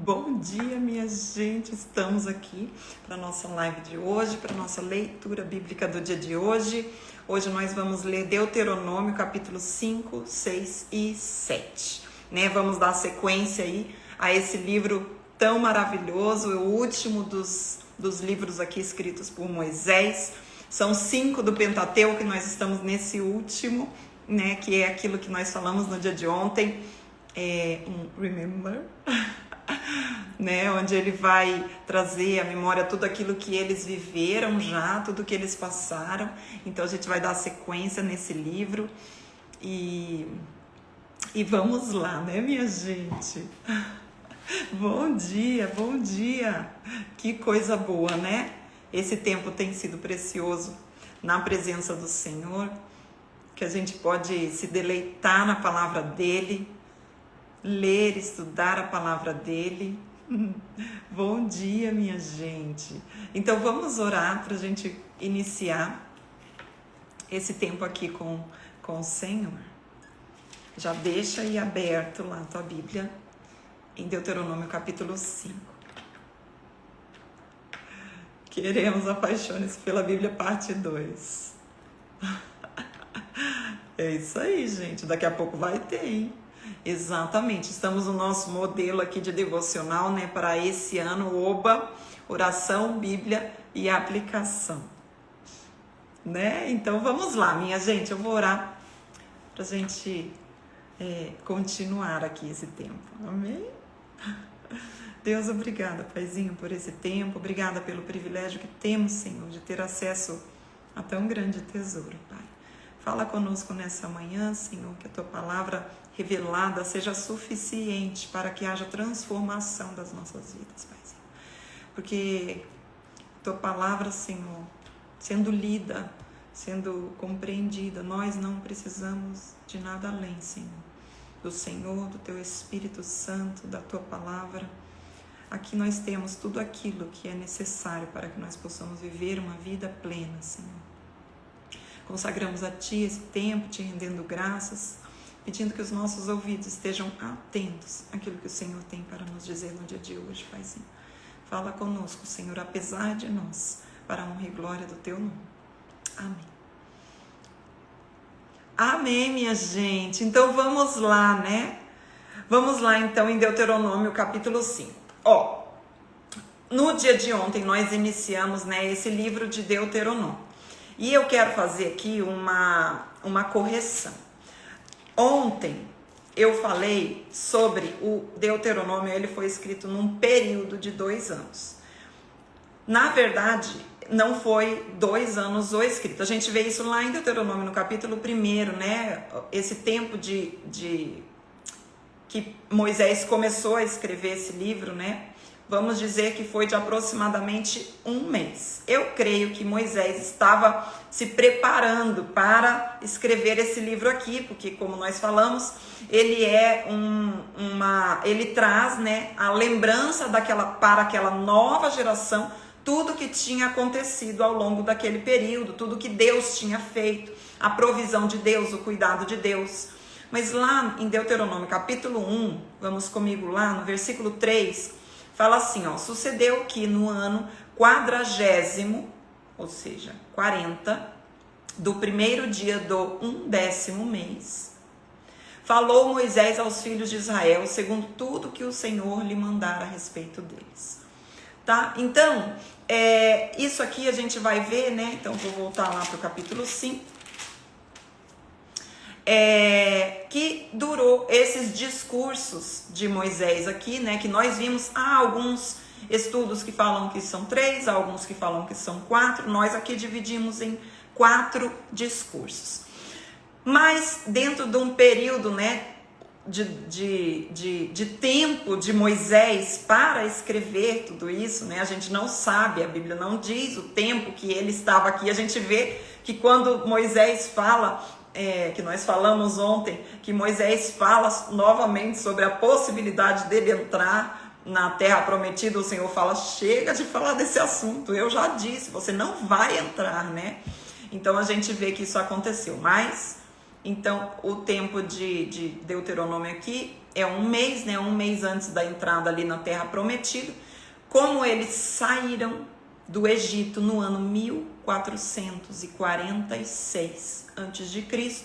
Bom dia, minha gente! Estamos aqui para a nossa live de hoje, para a nossa leitura bíblica do dia de hoje. Hoje nós vamos ler Deuteronômio, capítulo 5, 6 e 7. Vamos dar sequência aí a esse livro tão maravilhoso, o último dos livros aqui escritos por Moisés. São 5 do Pentateuco, que nós estamos nesse último, que é aquilo que nós falamos no dia de ontem, Remember, onde ele vai trazer à memória tudo aquilo que eles viveram já, tudo que eles passaram. Então a gente vai dar sequência nesse livro e vamos lá, minha gente? Bom dia, bom dia! Que coisa boa, Esse tempo tem sido precioso na presença do Senhor, que a gente pode se deleitar na palavra dele, ler, estudar a palavra dele. Bom dia, minha gente. Então vamos orar para a gente iniciar esse tempo aqui com o Senhor. Já deixa aí aberto lá a tua Bíblia em Deuteronômio capítulo 5. Queremos Apaixone-se pela Bíblia, parte 2. É isso aí, gente. Daqui a pouco vai ter, hein? Exatamente. Estamos no nosso modelo aqui de devocional, para esse ano, OBA, oração, Bíblia e aplicação. Então vamos lá, minha gente. Eu vou orar pra gente continuar aqui esse tempo. Amém? Deus, obrigada, Paizinho, por esse tempo. Obrigada pelo privilégio que temos, Senhor, de ter acesso a tão grande tesouro, Pai. Fala conosco nessa manhã, Senhor, que a Tua palavra revelada seja suficiente para que haja transformação das nossas vidas, Paizinho. Porque Tua palavra, Senhor, sendo lida, sendo compreendida, nós não precisamos de nada além, Senhor, do Senhor, do Teu Espírito Santo, da Tua palavra. Aqui nós temos tudo aquilo que é necessário para que nós possamos viver uma vida plena, Senhor. Consagramos a Ti esse tempo, Te rendendo graças, pedindo que os nossos ouvidos estejam atentos àquilo que o Senhor tem para nos dizer no dia de hoje, Paizinho. Fala conosco, Senhor, apesar de nós, para a honra e glória do Teu nome. Amém. Amém, minha gente. Então vamos lá, Vamos lá, então, em Deuteronômio, capítulo 5. No dia de ontem nós iniciamos, esse livro de Deuteronômio. E eu quero fazer aqui uma correção. Ontem eu falei sobre o Deuteronômio, ele foi escrito num período de 2 anos. Na verdade, não foi 2 anos o escrito. A gente vê isso lá em Deuteronômio, no capítulo 1, Esse tempo que Moisés começou a escrever esse livro, Vamos dizer que foi de aproximadamente 1 mês. Eu creio que Moisés estava se preparando para escrever esse livro aqui, porque, como nós falamos, ele ele traz, a lembrança para aquela nova geração, tudo que tinha acontecido ao longo daquele período, tudo que Deus tinha feito, a provisão de Deus, o cuidado de Deus. Mas lá em Deuteronômio capítulo 1, vamos comigo lá no versículo 3, fala assim, sucedeu que no ano 40º, ou seja, 40, do 1º dia do 11º mês, falou Moisés aos filhos de Israel, segundo tudo que o Senhor lhe mandara a respeito deles. Tá? Então, isso aqui a gente vai ver, Então, vou voltar lá para o capítulo 5. Que durou esses discursos de Moisés aqui, que nós vimos. Há alguns estudos que falam que são 3, há alguns que falam que são 4. Nós aqui dividimos em 4 discursos. Mas dentro de um período, de tempo de Moisés para escrever tudo isso, a gente não sabe, a Bíblia não diz o tempo que ele estava aqui. A gente vê que quando Moisés fala, que nós falamos ontem, que Moisés fala novamente sobre a possibilidade dele entrar na terra prometida, o Senhor fala, chega de falar desse assunto, eu já disse, você não vai entrar, Então a gente vê que isso aconteceu, mas, então o tempo de Deuteronômio aqui é um mês, né? Um mês antes da entrada ali na Terra Prometida, como eles saíram do Egito no ano 1446 a.C.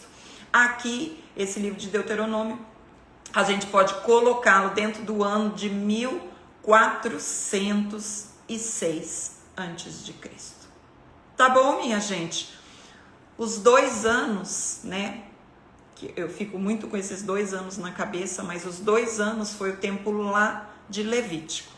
Aqui, esse livro de Deuteronômio, a gente pode colocá-lo dentro do ano de 1406 a.C. Tá bom, minha gente? Os 2 anos, né? Que eu fico muito com esses 2 anos na cabeça, mas os 2 anos foi o tempo lá de Levítico,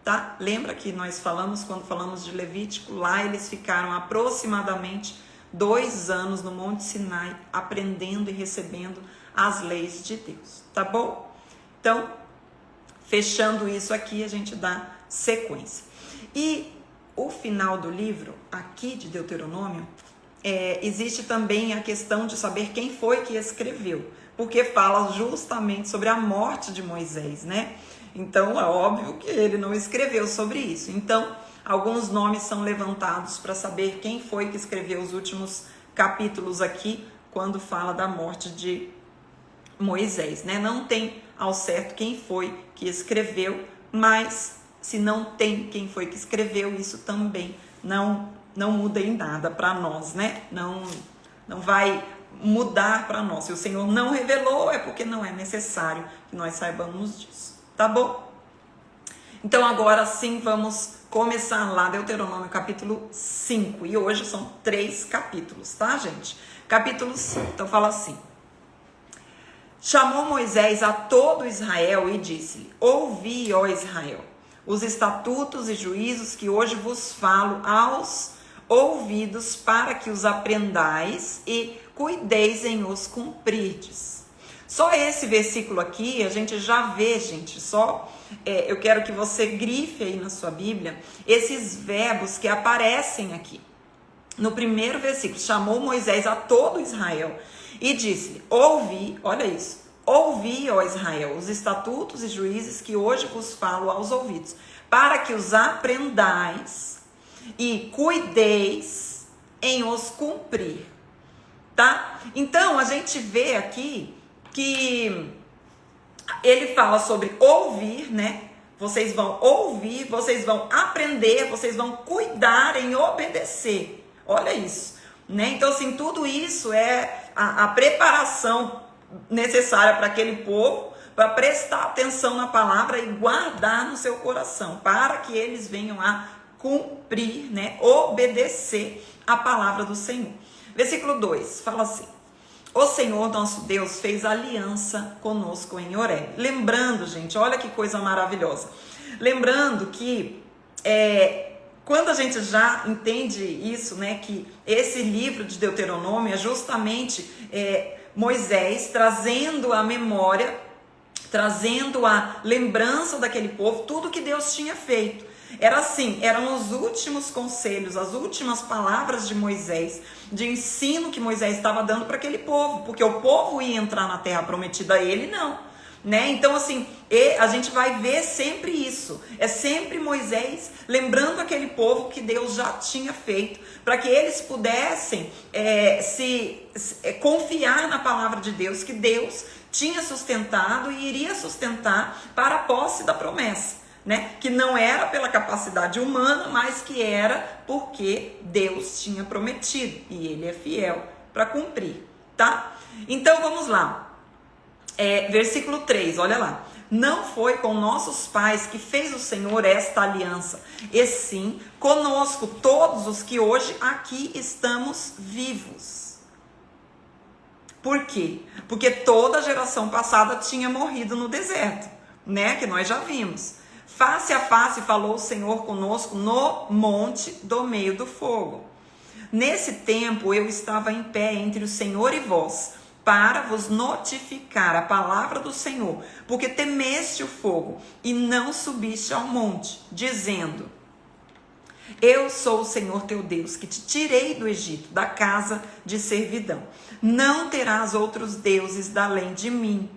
tá? Lembra que nós falamos, quando falamos de Levítico, lá eles ficaram aproximadamente 2 anos no Monte Sinai, aprendendo e recebendo as leis de Deus, tá bom? Então, fechando isso aqui, a gente dá sequência. E o final do livro, aqui de Deuteronômio, existe também a questão de saber quem foi que escreveu, porque fala justamente sobre a morte de Moisés, né? Então, é óbvio que ele não escreveu sobre isso. Então, alguns nomes são levantados para saber quem foi que escreveu os últimos capítulos aqui, quando fala da morte de Moisés, né? Não tem ao certo quem foi que escreveu, mas se não tem quem foi que escreveu, isso também não muda em nada para nós, né? Não vai mudar para nós. Se o Senhor não revelou, é porque não é necessário que nós saibamos disso, tá bom? Então agora sim vamos começar lá Deuteronômio capítulo 5, e hoje são 3 capítulos, tá, gente? Capítulo 5, então fala assim: chamou Moisés a todo Israel e disse-lhe: ouvi, ó Israel, os estatutos e juízos que hoje vos falo aos ouvidos, para que os aprendais e cuideis em os cumprirdes. Só esse versículo aqui a gente já vê, gente, eu quero que você grife aí na sua Bíblia esses verbos que aparecem aqui. No primeiro versículo, chamou Moisés a todo Israel e disse-lhe: ouvi, olha isso, ouvi, ó Israel, os estatutos e juízes que hoje vos falo aos ouvidos, para que os aprendais e cuideis em os cumprir, tá? Então, a gente vê aqui que ele fala sobre ouvir, né? Vocês vão ouvir, vocês vão aprender, vocês vão cuidar em obedecer. Olha isso, né? Então, assim, tudo isso é a preparação necessária para aquele povo, para prestar atenção na palavra e guardar no seu coração, para que eles venham a cumprir, né? Obedecer a palavra do Senhor. Versículo 2 fala assim: o Senhor nosso Deus fez aliança conosco em Horebe. Lembrando, gente, olha que coisa maravilhosa. Lembrando que quando a gente já entende isso, né, que esse livro de Deuteronômio é justamente Moisés trazendo a memória, trazendo a lembrança daquele povo, tudo que Deus tinha feito. Era assim, eram os últimos conselhos, as últimas palavras de Moisés, de ensino que Moisés estava dando para aquele povo, porque o povo ia entrar na terra prometida, ele não, né? Então, assim, a gente vai ver sempre isso, é sempre Moisés lembrando aquele povo que Deus já tinha feito, para que eles pudessem confiar na palavra de Deus, que Deus tinha sustentado e iria sustentar para a posse da promessa. Né? Que não era pela capacidade humana, mas que era porque Deus tinha prometido e ele é fiel para cumprir, tá? Então vamos lá, versículo 3, olha lá: não foi com nossos pais que fez o Senhor esta aliança, e sim conosco, todos os que hoje aqui estamos vivos. Por quê? Porque toda a geração passada tinha morrido no deserto, né? Que nós já vimos. Face a face falou o Senhor conosco no monte do meio do fogo. Nesse tempo eu estava em pé entre o Senhor e vós, para vos notificar a palavra do Senhor, porque temeste o fogo e não subiste ao monte, dizendo: eu sou o Senhor teu Deus, que te tirei do Egito, da casa de servidão. Não terás outros deuses além de mim.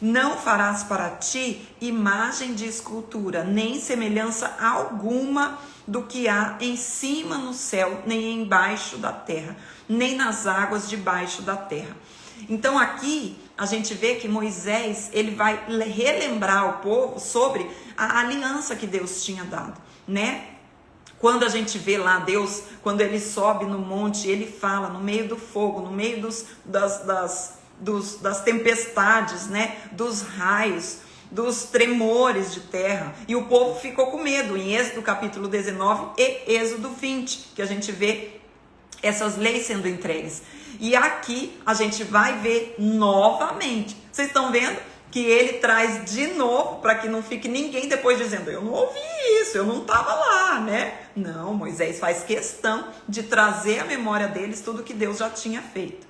Não farás para ti imagem de escultura, nem semelhança alguma do que há em cima no céu, nem embaixo da terra, nem nas águas debaixo da terra. Então aqui a gente vê que Moisés, ele vai relembrar o povo sobre a aliança que Deus tinha dado, né? Quando a gente vê lá Deus, quando ele sobe no monte, ele fala no meio do fogo, no meio das tempestades, né? Dos raios, dos tremores de terra. E o povo ficou com medo, em Êxodo capítulo 19 e Êxodo 20, que a gente vê essas leis sendo entregues. E aqui a gente vai ver novamente. Vocês estão vendo que ele traz de novo, para que não fique ninguém depois dizendo, eu não ouvi isso, eu não estava lá, né? Não, Moisés faz questão de trazer à memória deles tudo que Deus já tinha feito.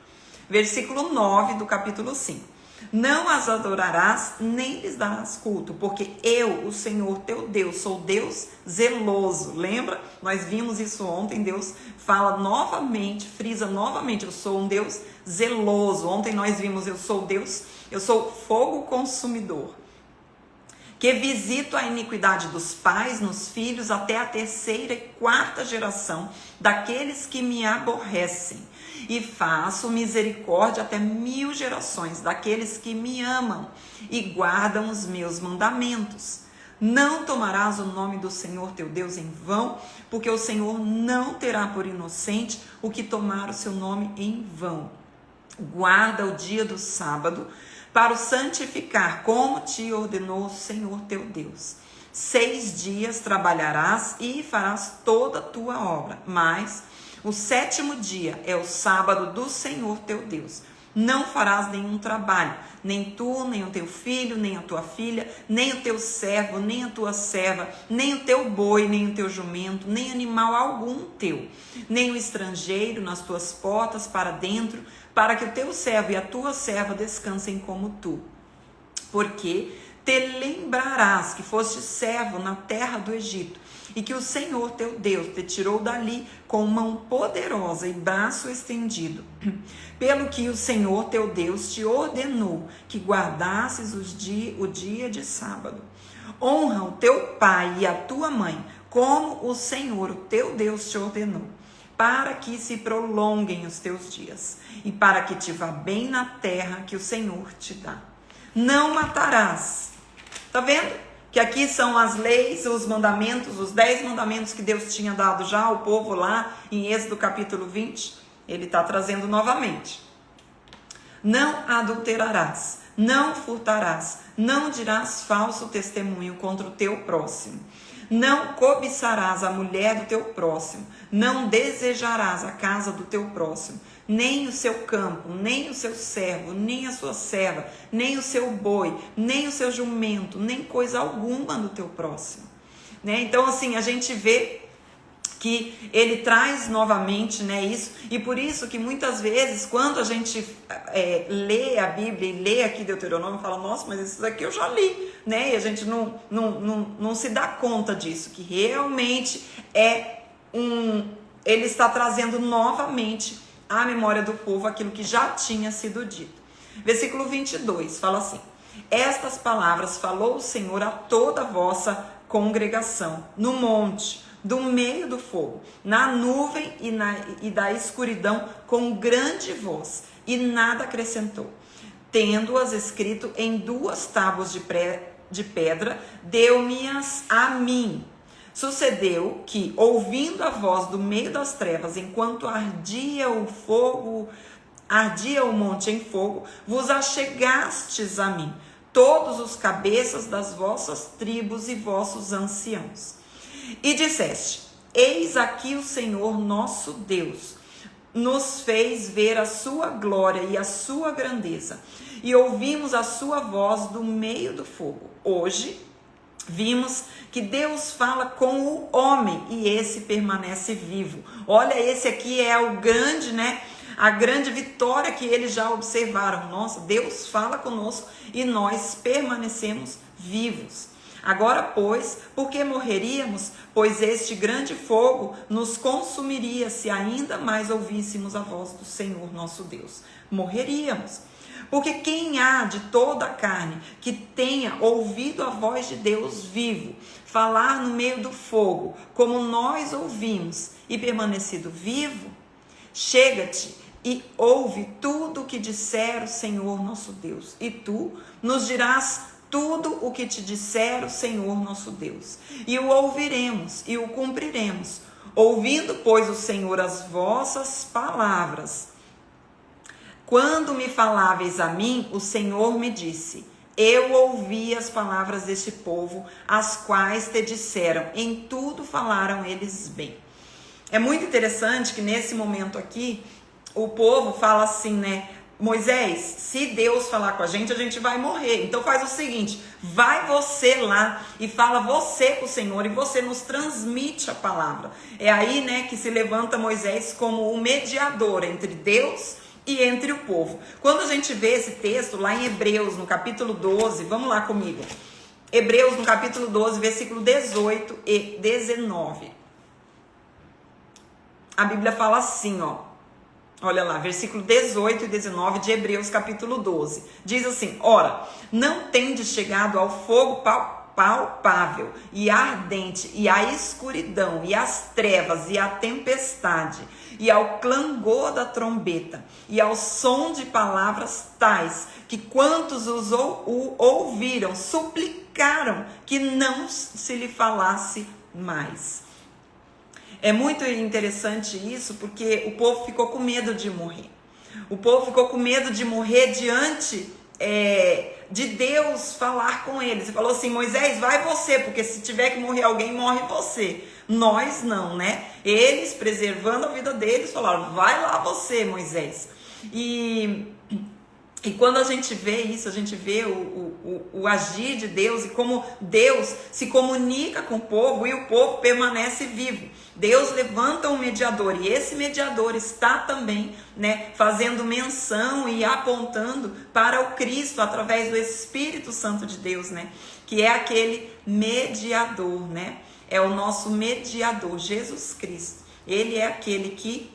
Versículo 9 do capítulo 5. Não as adorarás, nem lhes darás culto, porque eu, o Senhor teu Deus, sou Deus zeloso. Lembra? Nós vimos isso ontem, Deus fala novamente, frisa novamente, eu sou um Deus zeloso. Ontem nós vimos, eu sou Deus, eu sou fogo consumidor, que visito a iniquidade dos pais nos filhos até a 3ª e 4ª geração daqueles que me aborrecem. E faço misericórdia até 1000 gerações daqueles que me amam e guardam os meus mandamentos. Não tomarás o nome do Senhor teu Deus em vão, porque o Senhor não terá por inocente o que tomar o seu nome em vão. Guarda o dia do sábado para o santificar, como te ordenou o Senhor teu Deus. 6 dias trabalharás e farás toda a tua obra, mas o 7º dia é o sábado do Senhor teu Deus. Não farás nenhum trabalho, nem tu, nem o teu filho, nem a tua filha, nem o teu servo, nem a tua serva, nem o teu boi, nem o teu jumento, nem animal algum teu, nem o estrangeiro nas tuas portas para dentro, para que o teu servo e a tua serva descansem como tu. Porque te lembrarás que foste servo na terra do Egito, e que o Senhor teu Deus te tirou dali com mão poderosa e braço estendido, pelo que o Senhor teu Deus te ordenou que guardasses o dia de sábado. Honra o teu pai e a tua mãe, como o Senhor, o teu Deus, te ordenou, para que se prolonguem os teus dias, e para que te vá bem na terra que o Senhor te dá. Não matarás. Tá vendo? Que aqui são as leis, os mandamentos, os 10 mandamentos que Deus tinha dado já ao povo lá em Êxodo capítulo 20. Ele está trazendo novamente. Não adulterarás, não furtarás, não dirás falso testemunho contra o teu próximo. Não cobiçarás a mulher do teu próximo, não desejarás a casa do teu próximo, nem o seu campo, nem o seu servo, nem a sua serva, nem o seu boi, nem o seu jumento, nem coisa alguma do teu próximo. Né? Então, assim, a gente vê que ele traz novamente, né, isso, e por isso que muitas vezes, quando a gente lê a Bíblia e lê aqui Deuteronômio, fala, nossa, mas isso daqui eu já li, né, e a gente não se dá conta disso, que realmente ele está trazendo novamente à memória do povo aquilo que já tinha sido dito. Versículo 22, fala assim, estas palavras falou o Senhor a toda a vossa congregação, no monte, do meio do fogo, na nuvem e da escuridão, com grande voz, e nada acrescentou. Tendo-as escrito em 2 tábuas de pedra, deu-me-as a mim. Sucedeu que, ouvindo a voz do meio das trevas, enquanto ardia o monte em fogo, vos achegastes a mim, todos os cabeças das vossas tribos e vossos anciãos. E disseste, eis aqui o Senhor nosso Deus, nos fez ver a sua glória e a sua grandeza, e ouvimos a sua voz do meio do fogo. Hoje vimos que Deus fala com o homem e esse permanece vivo. Olha, esse aqui é o grande, né? A grande vitória que eles já observaram. Nossa, Deus fala conosco e nós permanecemos vivos. Agora, pois, por que morreríamos? Pois este grande fogo nos consumiria se ainda mais ouvíssemos a voz do Senhor nosso Deus. Morreríamos. Porque quem há de toda a carne que tenha ouvido a voz de Deus vivo, falar no meio do fogo, como nós ouvimos, e permanecido vivo? Chega-te, e ouve tudo o que disser o Senhor nosso Deus. E tu nos dirás tudo o que te disser o Senhor nosso Deus. E o ouviremos e o cumpriremos. Ouvindo, pois, o Senhor as vossas palavras. Quando me faláveis a mim, o Senhor me disse: eu ouvi as palavras deste povo, as quais te disseram, em tudo falaram eles bem. É muito interessante que nesse momento aqui, o povo fala assim, né? Moisés, se Deus falar com a gente vai morrer. Então faz o seguinte, vai você lá e fala você com o Senhor e você nos transmite a palavra. É aí, né, que se levanta Moisés como o mediador entre Deus e entre o povo. Quando a gente vê esse texto lá em Hebreus, no capítulo 12, vamos lá comigo. Hebreus, no capítulo 12, versículo 18 e 19. A Bíblia fala assim, ó. Olha lá, versículo 18 e 19 de Hebreus, capítulo 12. Diz assim: ora, não tendes chegado ao fogo palpável e ardente, e à escuridão, e às trevas, e à tempestade, e ao clangor da trombeta, e ao som de palavras tais, que quantos o ouviram, suplicaram que não se lhe falasse mais. É muito interessante isso, porque o povo ficou com medo de morrer. O povo ficou com medo de morrer diante de Deus falar com eles. E falou assim: Moisés, vai você, porque se tiver que morrer alguém, morre você. Nós não, né? Eles, preservando a vida deles, falaram: vai lá você, Moisés. E quando a gente vê isso, a gente vê o agir de Deus e como Deus se comunica com o povo e o povo permanece vivo. Deus levanta um mediador e esse mediador está também, né, fazendo menção e apontando para o Cristo através do Espírito Santo de Deus, né, que é aquele mediador, né, é o nosso mediador, Jesus Cristo. Ele é aquele que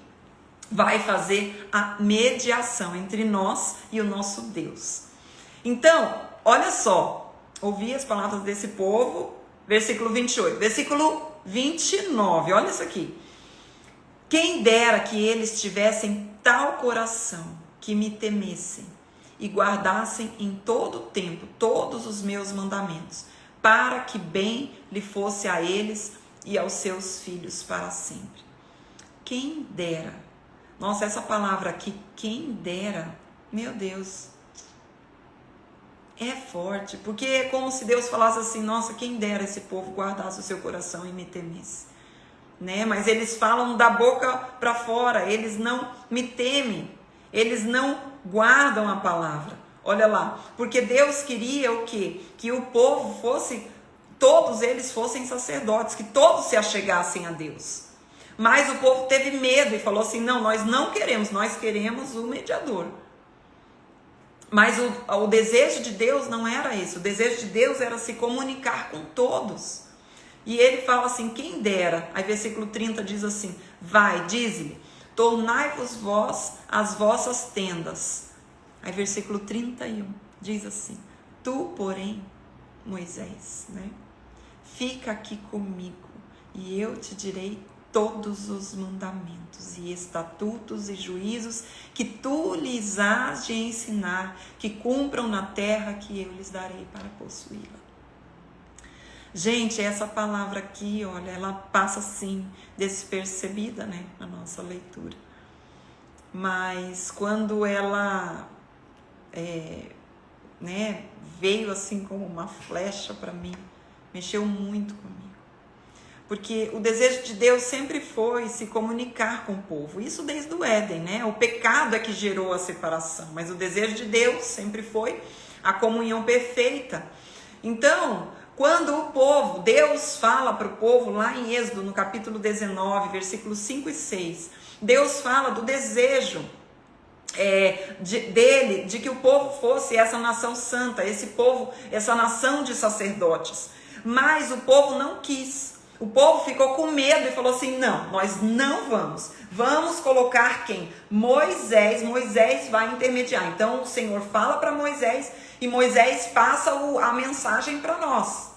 vai fazer a mediação entre nós e o nosso Deus. Então, olha só, ouvi as palavras desse povo, versículo 28, versículo 29, olha isso aqui. Quem dera que eles tivessem tal coração, que me temessem e guardassem em todo o tempo todos os meus mandamentos, para que bem lhe fosse a eles e aos seus filhos para sempre. Quem dera. Nossa, essa palavra aqui, quem dera, meu Deus, é forte, porque é como se Deus falasse assim: nossa, quem dera esse povo guardasse o seu coração e me temesse, né? Mas eles falam da boca para fora, eles não me temem, eles não guardam a palavra. Olha lá, porque Deus queria o quê? Que o povo fosse, todos eles fossem sacerdotes, que todos se achegassem a Deus. Mas o povo teve medo e falou assim: não, nós não queremos, nós queremos o mediador. Mas o desejo de Deus não era isso. O desejo de Deus era se comunicar com todos. E ele fala assim: quem dera. Aí versículo 30 diz assim: vai, dize-lhe, tornai-vos vós as vossas tendas. Aí versículo 31 diz assim: tu, porém, Moisés, né, fica aqui comigo e eu te direi todos os mandamentos e estatutos e juízos que tu lhes hás de ensinar, que cumpram na terra que eu lhes darei para possuí-la. Gente, essa palavra aqui, olha, ela passa assim, despercebida, né, na nossa leitura. Mas quando ela veio assim como uma flecha para mim, mexeu muito comigo. Porque o desejo de Deus sempre foi se comunicar com o povo. Isso desde o Éden, né? O pecado é que gerou a separação. Mas o desejo de Deus sempre foi a comunhão perfeita. Então, quando o povo, Deus fala para o povo lá em Êxodo, no capítulo 19, versículos 5 e 6. Deus fala do desejo dele, de que o povo fosse essa nação santa, esse povo, essa nação de sacerdotes. Mas o povo não quis. O povo ficou com medo e falou assim: não, nós não vamos. Vamos colocar quem? Moisés. Moisés vai intermediar. Então o Senhor fala para Moisés e Moisés passa a mensagem para nós.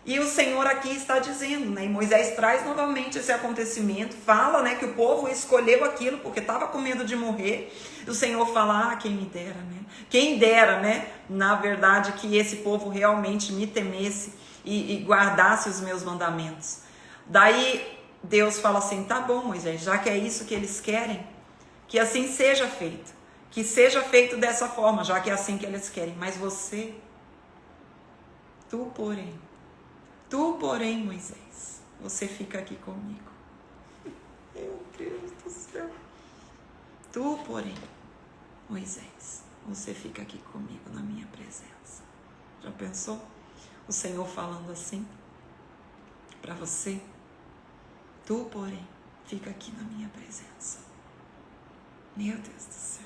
E o Senhor aqui está dizendo, né? E Moisés traz novamente esse acontecimento, fala, né, que o povo escolheu aquilo porque estava com medo de morrer. E o Senhor fala, quem me dera, né? Quem dera, né? Na verdade, que esse povo realmente me temesse e guardasse os meus mandamentos. Daí Deus fala assim, tá bom, Moisés, já que é isso que eles querem, que assim seja feito. Que seja feito dessa forma, já que é assim que eles querem. Mas você, tu porém, Moisés, você fica aqui comigo. Meu Deus do céu. Tu, porém, Moisés, você fica aqui comigo na minha presença. Já pensou? O Senhor falando assim para você. Tu, porém, fica aqui na minha presença. Meu Deus do céu.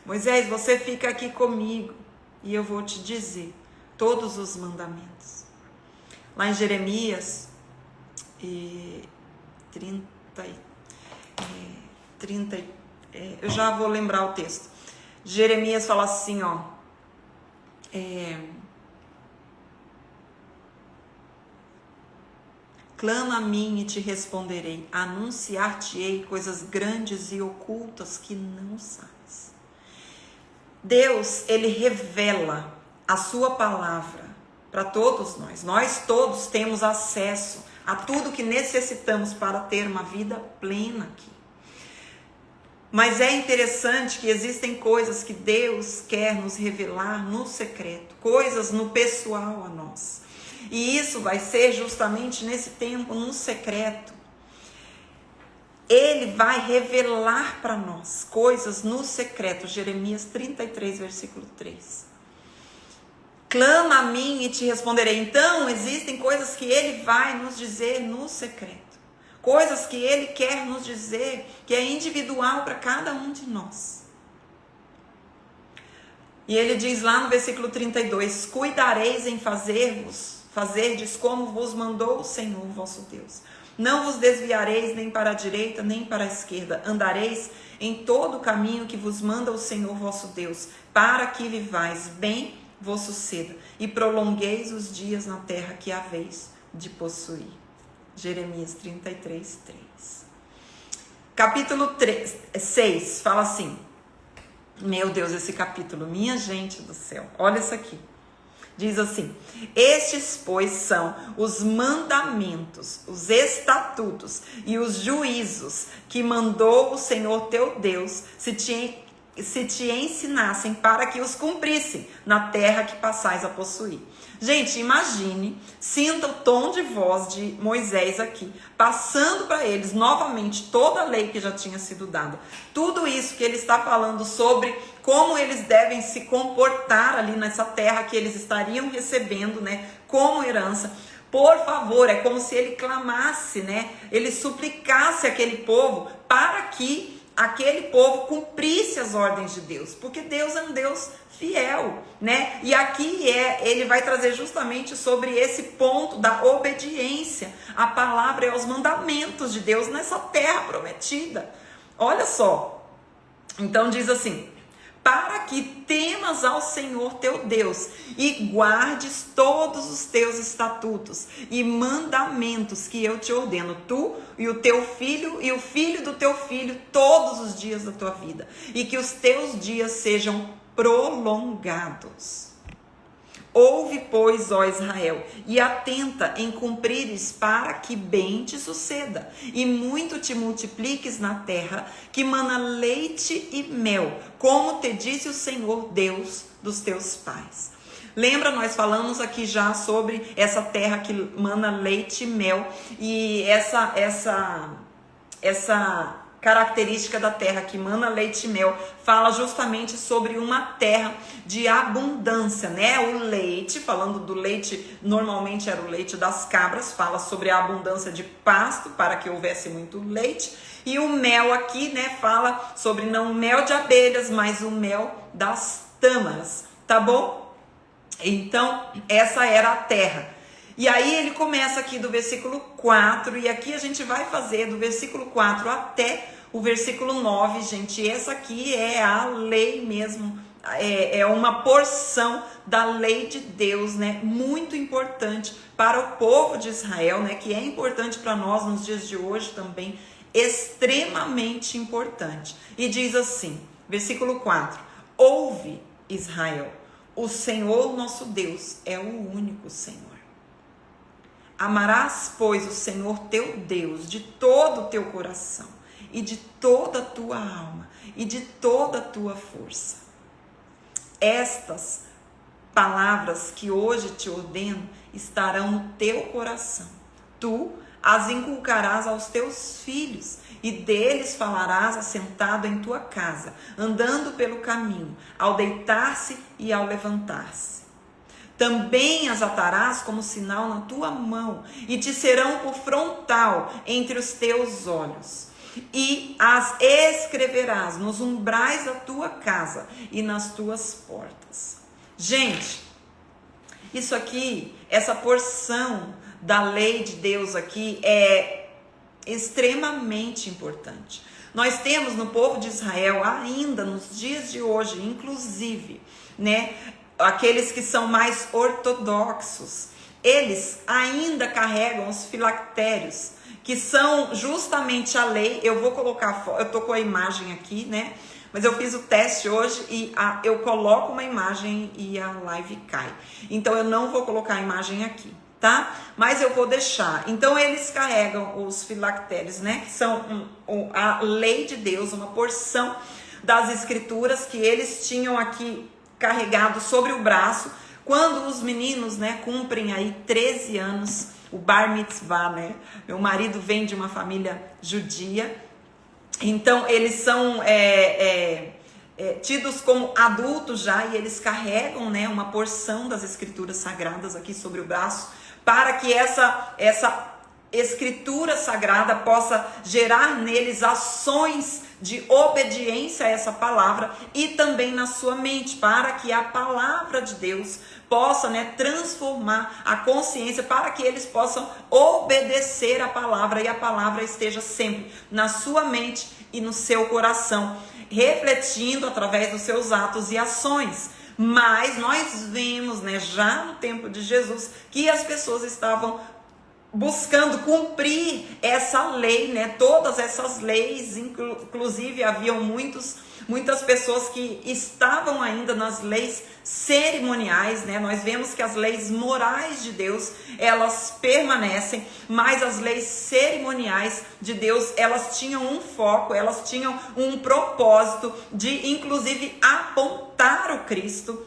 Moisés, você fica aqui comigo e eu vou te dizer todos os mandamentos. Lá em Jeremias 30, eu já vou lembrar o texto. Jeremias fala assim, ó. Clama a mim e te responderei, anunciar-te-ei coisas grandes e ocultas que não sabes. Deus, ele revela a sua palavra para todos nós. Nós todos temos acesso a tudo que necessitamos para ter uma vida plena aqui. Mas é interessante que existem coisas que Deus quer nos revelar no secreto, coisas no pessoal a nós. E isso vai ser justamente nesse tempo, no secreto. Ele vai revelar para nós coisas no secreto. Jeremias 33, versículo 3. Clama a mim e te responderei. Então, existem coisas que ele vai nos dizer no secreto. Coisas que ele quer nos dizer, que é individual para cada um de nós. E ele diz lá no versículo 32, cuidareis em fazerdes como vos mandou o Senhor vosso Deus. Não vos desviareis nem para a direita, nem para a esquerda. Andareis em todo o caminho que vos manda o Senhor vosso Deus, para que vivais bem vos suceda, e prolongueis os dias na terra que haveis de possuir. Jeremias 33, 3. Capítulo 6, fala assim. Meu Deus, esse capítulo, minha gente do céu, olha isso aqui. Diz assim, estes, pois, são os mandamentos, os estatutos e os juízos que mandou o Senhor teu Deus, se te ensinassem para que os cumprissem na terra que passais a possuir. Gente, imagine, sinta o tom de voz de Moisés aqui, passando para eles novamente toda a lei que já tinha sido dada. Tudo isso que ele está falando sobre como eles devem se comportar ali nessa terra que eles estariam recebendo, né, como herança. Por favor, é como se ele clamasse, né, ele suplicasse aquele povo para que aquele povo cumprisse as ordens de Deus, porque Deus é um Deus fiel, né? E aqui ele vai trazer justamente sobre esse ponto da obediência à palavra e aos mandamentos de Deus nessa terra prometida. Olha só, então diz assim, para que temas ao Senhor teu Deus e guardes todos os teus estatutos e mandamentos que eu te ordeno, tu e o teu filho e o filho do teu filho, todos os dias da tua vida, e que os teus dias sejam prolongados. Ouve, pois, ó Israel, e atenta em cumprires para que bem te suceda, e muito te multipliques na terra, que mana leite e mel, como te disse o Senhor Deus dos teus pais. Lembra, nós falamos aqui já sobre essa terra que mana leite e mel, e essa característica da terra que mana leite e mel fala justamente sobre uma terra de abundância, né? O leite, falando do leite, normalmente era o leite das cabras, fala sobre a abundância de pasto para que houvesse muito leite, e o mel aqui, né, fala sobre não o mel de abelhas, mas o mel das tâmaras, tá bom? Então, essa era a terra. E aí ele começa aqui do versículo 4, e aqui a gente vai fazer do versículo 4 até o versículo 9, gente. Essa aqui é a lei mesmo é uma porção da lei de Deus, né? Muito importante para o povo de Israel, né? Que é importante para nós nos dias de hoje também, extremamente importante. E diz assim, versículo 4: ouve, Israel, o Senhor nosso Deus é o único Senhor. Amarás, pois, o Senhor teu Deus de todo o teu coração e de toda a tua alma e de toda a tua força. Estas palavras que hoje te ordeno estarão no teu coração. Tu as inculcarás aos teus filhos e deles falarás assentado em tua casa, andando pelo caminho, ao deitar-se e ao levantar-se. Também as atarás como sinal na tua mão e te serão por frontal entre os teus olhos. E as escreverás nos umbrais da tua casa e nas tuas portas. Gente, isso aqui, essa porção da lei de Deus aqui é extremamente importante. Nós temos no povo de Israel, ainda nos dias de hoje, inclusive, né, aqueles que são mais ortodoxos, eles ainda carregam os filactérios, que são justamente a lei. Eu vou colocar, eu tô com a imagem aqui, né? Mas eu fiz o teste hoje e eu coloco uma imagem e a live cai. Então eu não vou colocar a imagem aqui, tá? Mas eu vou deixar. Então eles carregam os filactérios, né? Que são a lei de Deus, uma porção das escrituras que eles tinham aqui carregado sobre o braço. Quando os meninos, né, cumprem aí 13 anos, o bar mitzvah, né? Meu marido vem de uma família judia. Então, eles são tidos como adultos já, e eles carregam, né, uma porção das escrituras sagradas aqui sobre o braço, para que essa escritura sagrada possa gerar neles ações de obediência a essa palavra e também na sua mente, para que a palavra de Deus possa, né, transformar a consciência, para que eles possam obedecer a palavra e a palavra esteja sempre na sua mente e no seu coração, refletindo através dos seus atos e ações. Mas nós vemos, né, já no tempo de Jesus, que as pessoas estavam buscando cumprir essa lei, né? Todas essas leis, inclusive haviam muitas pessoas que estavam ainda nas leis cerimoniais, né? Nós vemos que as leis morais de Deus, elas permanecem, mas as leis cerimoniais de Deus, elas tinham um foco, elas tinham um propósito de, inclusive, apontar o Cristo,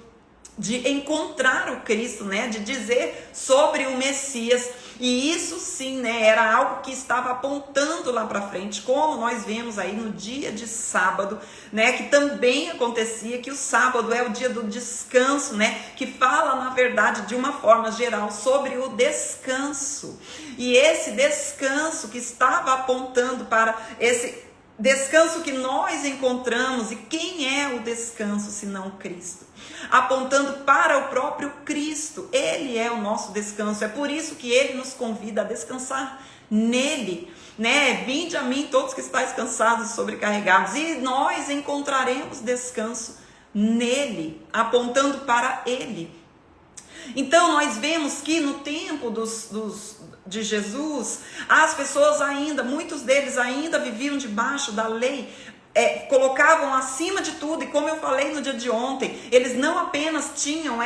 de encontrar o Cristo, né? De dizer sobre o Messias. E isso sim, né, era algo que estava apontando lá para frente, como nós vemos aí no dia de sábado, né, que também acontecia, que o sábado é o dia do descanso, né, que fala na verdade de uma forma geral sobre o descanso. E esse descanso que estava apontando para esse descanso que nós encontramos, e quem é o descanso senão Cristo? Apontando para o próprio Cristo. Ele é o nosso descanso. É por isso que ele nos convida a descansar nele, né? Vinde a mim todos que estáis cansados e sobrecarregados, e nós encontraremos descanso nele, apontando para ele. Então nós vemos que no tempo de Jesus, as pessoas ainda, muitos deles ainda viviam debaixo da lei, colocavam acima de tudo, e como eu falei no dia de ontem, eles não apenas tinham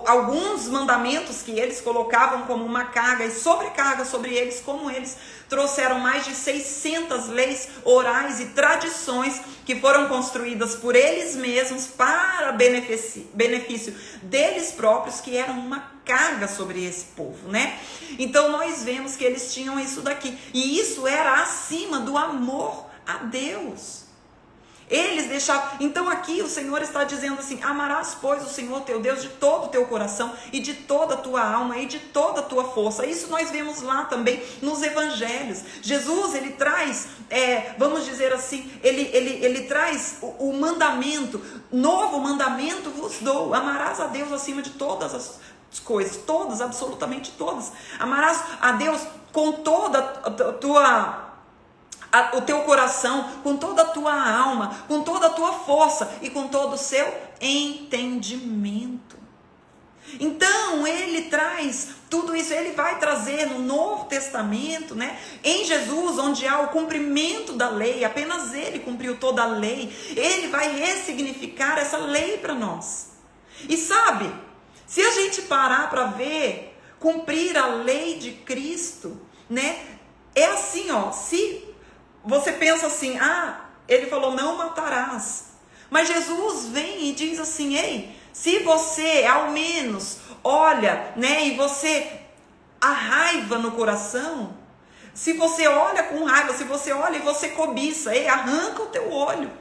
alguns mandamentos que eles colocavam como uma carga e sobrecarga sobre eles, como eles trouxeram mais de 600 leis orais e tradições que foram construídas por eles mesmos para benefício deles próprios, que eram uma carga sobre esse povo, né? Então nós vemos que eles tinham isso daqui, e isso era acima do amor a Deus. Eles deixavam. Então aqui o Senhor está dizendo assim: amarás, pois, o Senhor teu Deus de todo o teu coração e de toda a tua alma e de toda a tua força. Isso nós vemos lá também nos evangelhos. Jesus, ele traz, vamos dizer assim, ele traz o mandamento, novo mandamento vos dou: amarás a Deus acima de todas as coisas, todas, absolutamente todas. Amarás a Deus com toda o teu coração, com toda a tua alma, com toda a tua força e com todo o seu entendimento. Então, ele traz tudo isso, ele vai trazer no Novo Testamento, né? Em Jesus, onde há o cumprimento da lei, apenas ele cumpriu toda a lei, ele vai ressignificar essa lei para nós. E sabe, se a gente parar para ver, cumprir a lei de Cristo, né? É assim, ó, se você pensa assim, ele falou não matarás, mas Jesus vem e diz assim, ei, se você ao menos olha, né, e você, a raiva no coração, se você olha com raiva, se você olha e você cobiça, ei, arranca o teu olho,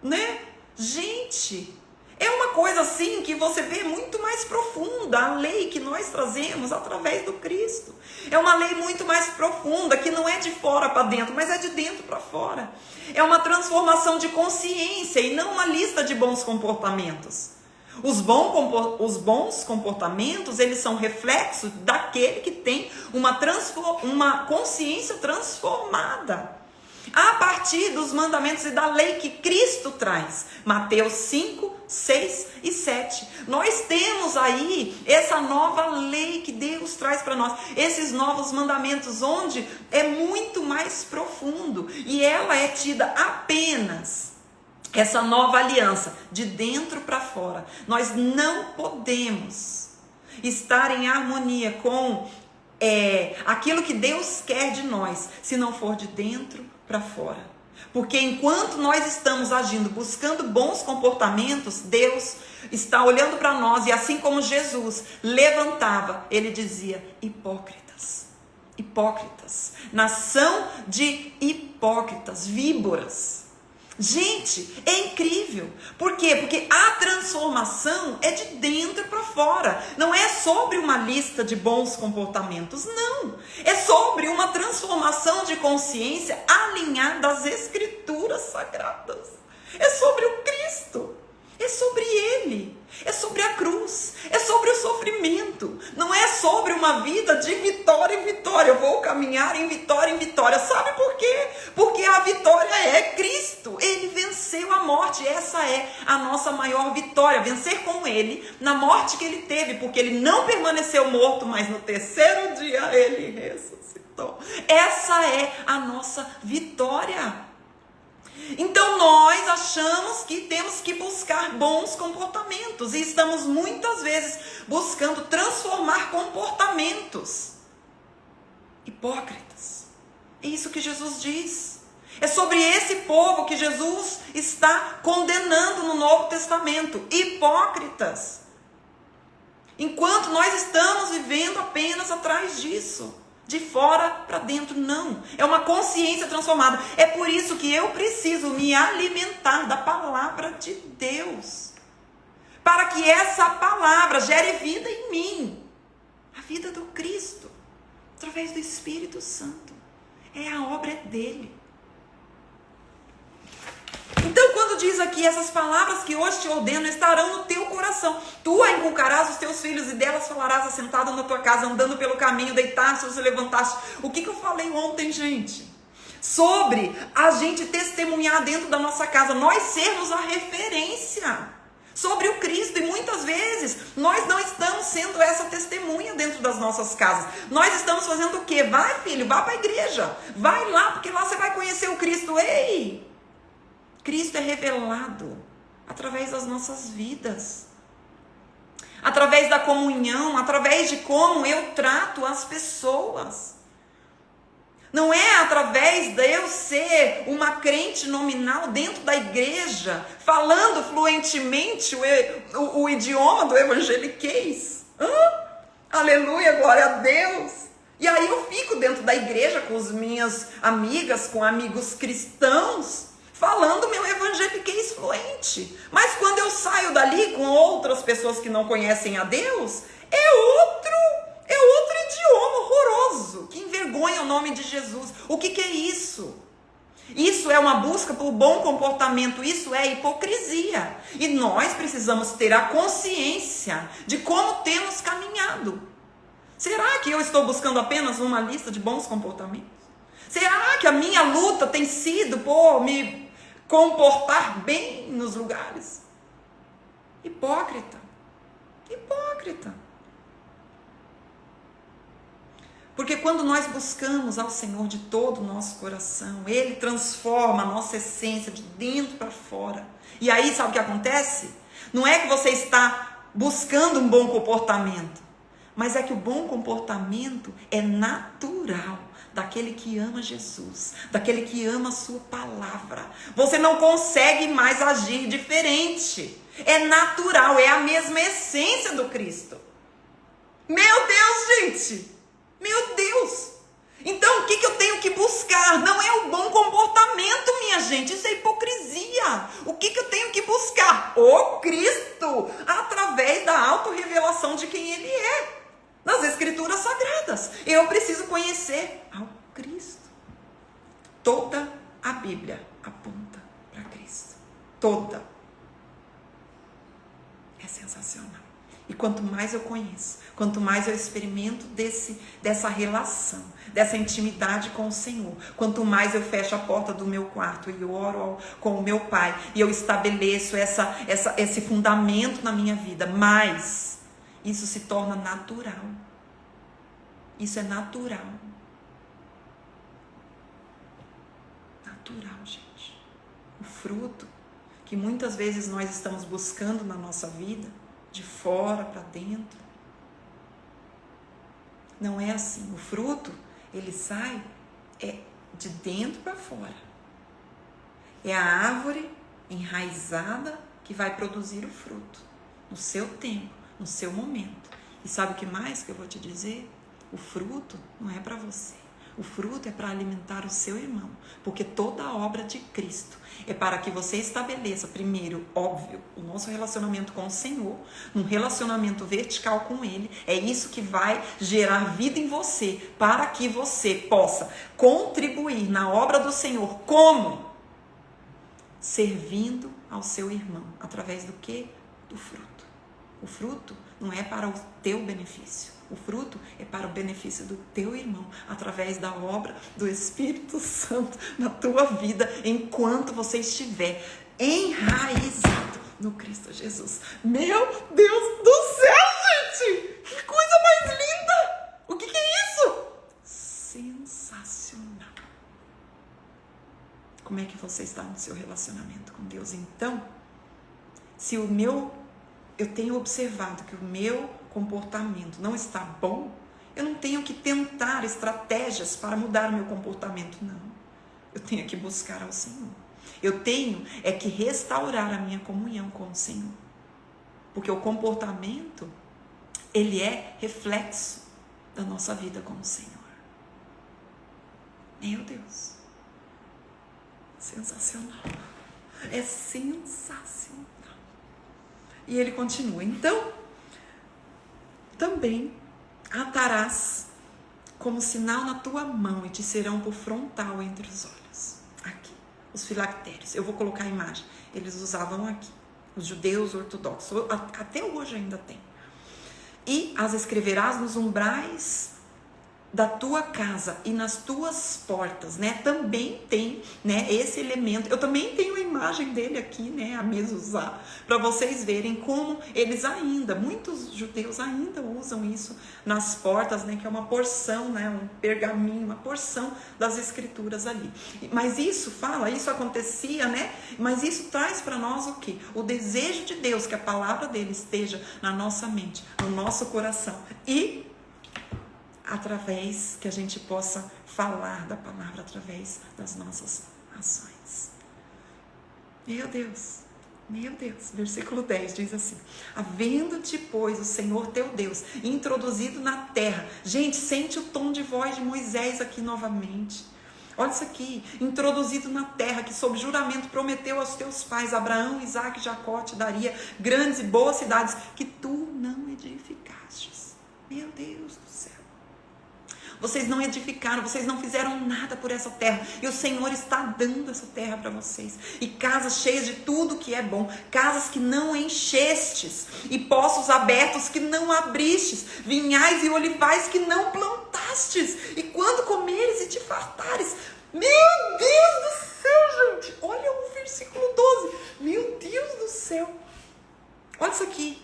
né? Gente, é uma coisa assim que você vê muito mais profunda, a lei que nós trazemos através do Cristo. É uma lei muito mais profunda, que não é de fora para dentro, mas é de dentro para fora. É uma transformação de consciência e não uma lista de bons comportamentos. Os bons comportamentos, eles são reflexos daquele que tem uma consciência transformada. A partir dos mandamentos e da lei que Cristo traz. Mateus 5, 6 e 7. Nós temos aí essa nova lei que Deus traz para nós. Esses novos mandamentos, onde é muito mais profundo. E ela é tida apenas, essa nova aliança, de dentro para fora. Nós não podemos estar em harmonia com aquilo que Deus quer de nós, se não for de dentro para fora. Porque enquanto nós estamos agindo, buscando bons comportamentos, Deus está olhando para nós, e assim como Jesus levantava, ele dizia, hipócritas, hipócritas, nação de hipócritas, víboras. Gente, é incrível. Por quê? Porque a transformação é de dentro para fora. Não é sobre uma lista de bons comportamentos, não. É sobre uma transformação de consciência alinhada às Escrituras Sagradas. É sobre o Cristo. É sobre Ele. É sobre a cruz. É sobre o sofrimento. Não é sobre uma vida de vitória em vitória. Eu vou caminhar em vitória. Sabe por quê? Porque a vitória é Cristo. Ele venceu a morte. Essa é a nossa maior vitória. Vencer com Ele na morte que Ele teve. Porque Ele não permaneceu morto, mas no terceiro dia Ele ressuscitou. Essa é a nossa vitória. Então nós achamos que temos que buscar bons comportamentos e estamos muitas vezes buscando transformar comportamentos hipócritas. É isso que Jesus diz. É sobre esse povo que Jesus está condenando no Novo Testamento. Hipócritas. Enquanto nós estamos vivendo apenas atrás disso. De fora para dentro, não. É uma consciência transformada. É por isso que eu preciso me alimentar da palavra de Deus. Para que essa palavra gere vida em mim. A vida do Cristo. Através do Espírito Santo. A obra é dele. Então, quando diz aqui, essas palavras que hoje te ordeno estarão no teu coração. Tu a inculcarás os teus filhos e delas falarás assentado na tua casa, andando pelo caminho, deitar-se ou se levantar-se. O que eu falei ontem, gente? Sobre a gente testemunhar dentro da nossa casa, nós sermos a referência sobre o Cristo. E muitas vezes nós não estamos sendo essa testemunha dentro das nossas casas. Nós estamos fazendo o quê? Vai, filho, vá para a igreja. Vai lá, porque lá você vai conhecer o Cristo. Ei! Cristo é revelado através das nossas vidas, através da comunhão, através de como eu trato as pessoas. Não é através de eu ser uma crente nominal dentro da igreja, falando fluentemente o idioma do evangeliquez. Aleluia, glória a Deus. E aí eu fico dentro da igreja com as minhas amigas, com amigos cristãos, falando meu evangeliquez fluente. Mas quando eu saio dali com outras pessoas que não conhecem a Deus, é outro idioma horroroso, que envergonha o nome de Jesus. O que é isso? Isso é uma busca por bom comportamento, isso é hipocrisia. E nós precisamos ter a consciência de como temos caminhado. Será que eu estou buscando apenas uma lista de bons comportamentos? Será que a minha luta tem sido por me comportar bem nos lugares? Hipócrita. Hipócrita. Porque quando nós buscamos ao Senhor de todo o nosso coração, Ele transforma a nossa essência de dentro para fora. E aí, sabe o que acontece? Não é que você está buscando um bom comportamento, mas é que o bom comportamento é natural daquele que ama Jesus, daquele que ama a sua palavra. Você não consegue mais agir diferente. É natural, é a mesma essência do Cristo. Meu Deus, gente! Meu Deus! Então, o que eu tenho que buscar? Não é o bom comportamento, minha gente. Isso é hipocrisia. O que eu tenho que buscar? O Cristo, através da autorrevelação de quem Ele é. Nas Escrituras Sagradas. Eu preciso conhecer ao Cristo. Toda a Bíblia aponta para Cristo. Toda. É sensacional. E quanto mais eu conheço, quanto mais eu experimento dessa relação, dessa intimidade com o Senhor, quanto mais eu fecho a porta do meu quarto e oro com o meu Pai, e eu estabeleço esse fundamento na minha vida, mais isso se torna natural. Isso é natural. Natural, gente. O fruto que muitas vezes nós estamos buscando na nossa vida, de fora para dentro, não é assim. O fruto, ele sai de dentro para fora. É a árvore enraizada que vai produzir o fruto, no seu tempo, no seu momento. E sabe o que mais que eu vou te dizer? O fruto não é para você. O fruto é para alimentar o seu irmão, porque toda a obra de Cristo é para que você estabeleça, primeiro, óbvio, o nosso relacionamento com o Senhor, um relacionamento vertical com Ele. É isso que vai gerar vida em você, para que você possa contribuir na obra do Senhor. Como? Servindo ao seu irmão. Através do quê? Do fruto. O fruto não é para o teu benefício. O fruto é para o benefício do teu irmão, através da obra do Espírito Santo na tua vida, enquanto você estiver enraizado no Cristo Jesus. Meu Deus do céu, gente! Que coisa mais linda! O que é isso? Sensacional! Como é que você está no seu relacionamento com Deus? Então, se eu tenho observado que o meu comportamento não está bom, eu não tenho que tentar estratégias para mudar o meu comportamento, não. Eu tenho que buscar ao Senhor. Eu tenho que restaurar a minha comunhão com o Senhor. Porque o comportamento, ele é reflexo da nossa vida com o Senhor. Meu Deus. Sensacional. É sensacional. E ele continua. Então, também atarás como sinal na tua mão e te serão por frontal entre os olhos. Aqui, os filactérios. Eu vou colocar a imagem. Eles usavam aqui. Os judeus ortodoxos. Até hoje ainda tem. E as escreverás nos umbrais da tua casa e nas tuas portas, né? Também tem, né, esse elemento. Eu também tenho a imagem dele aqui, né, a mezuzá, para vocês verem como eles ainda, muitos judeus ainda usam isso nas portas, né, que é uma porção, né, um pergaminho, uma porção das escrituras ali. Mas isso acontecia, né? Mas isso traz para nós o quê? O desejo de Deus que a palavra dele esteja na nossa mente, no nosso coração, e através que a gente possa falar da palavra através das nossas ações. Meu Deus, versículo 10 diz assim: havendo-te, pois, o Senhor teu Deus introduzido na terra. Gente, sente o tom de voz de Moisés aqui novamente. Olha isso aqui, introduzido na terra que sob juramento prometeu aos teus pais, Abraão, Isaque e Jacó, te daria grandes e boas cidades que tu não edificastes. Meu Deus do céu. Vocês não edificaram, vocês não fizeram nada por essa terra. E o Senhor está dando essa terra para vocês. E casas cheias de tudo que é bom. Casas que não enchestes. E poços abertos que não abristes. Vinhais e olivais que não plantastes. E quando comeres e te fartares. Meu Deus do céu, gente. Olha o versículo 12. Meu Deus do céu. Olha isso aqui.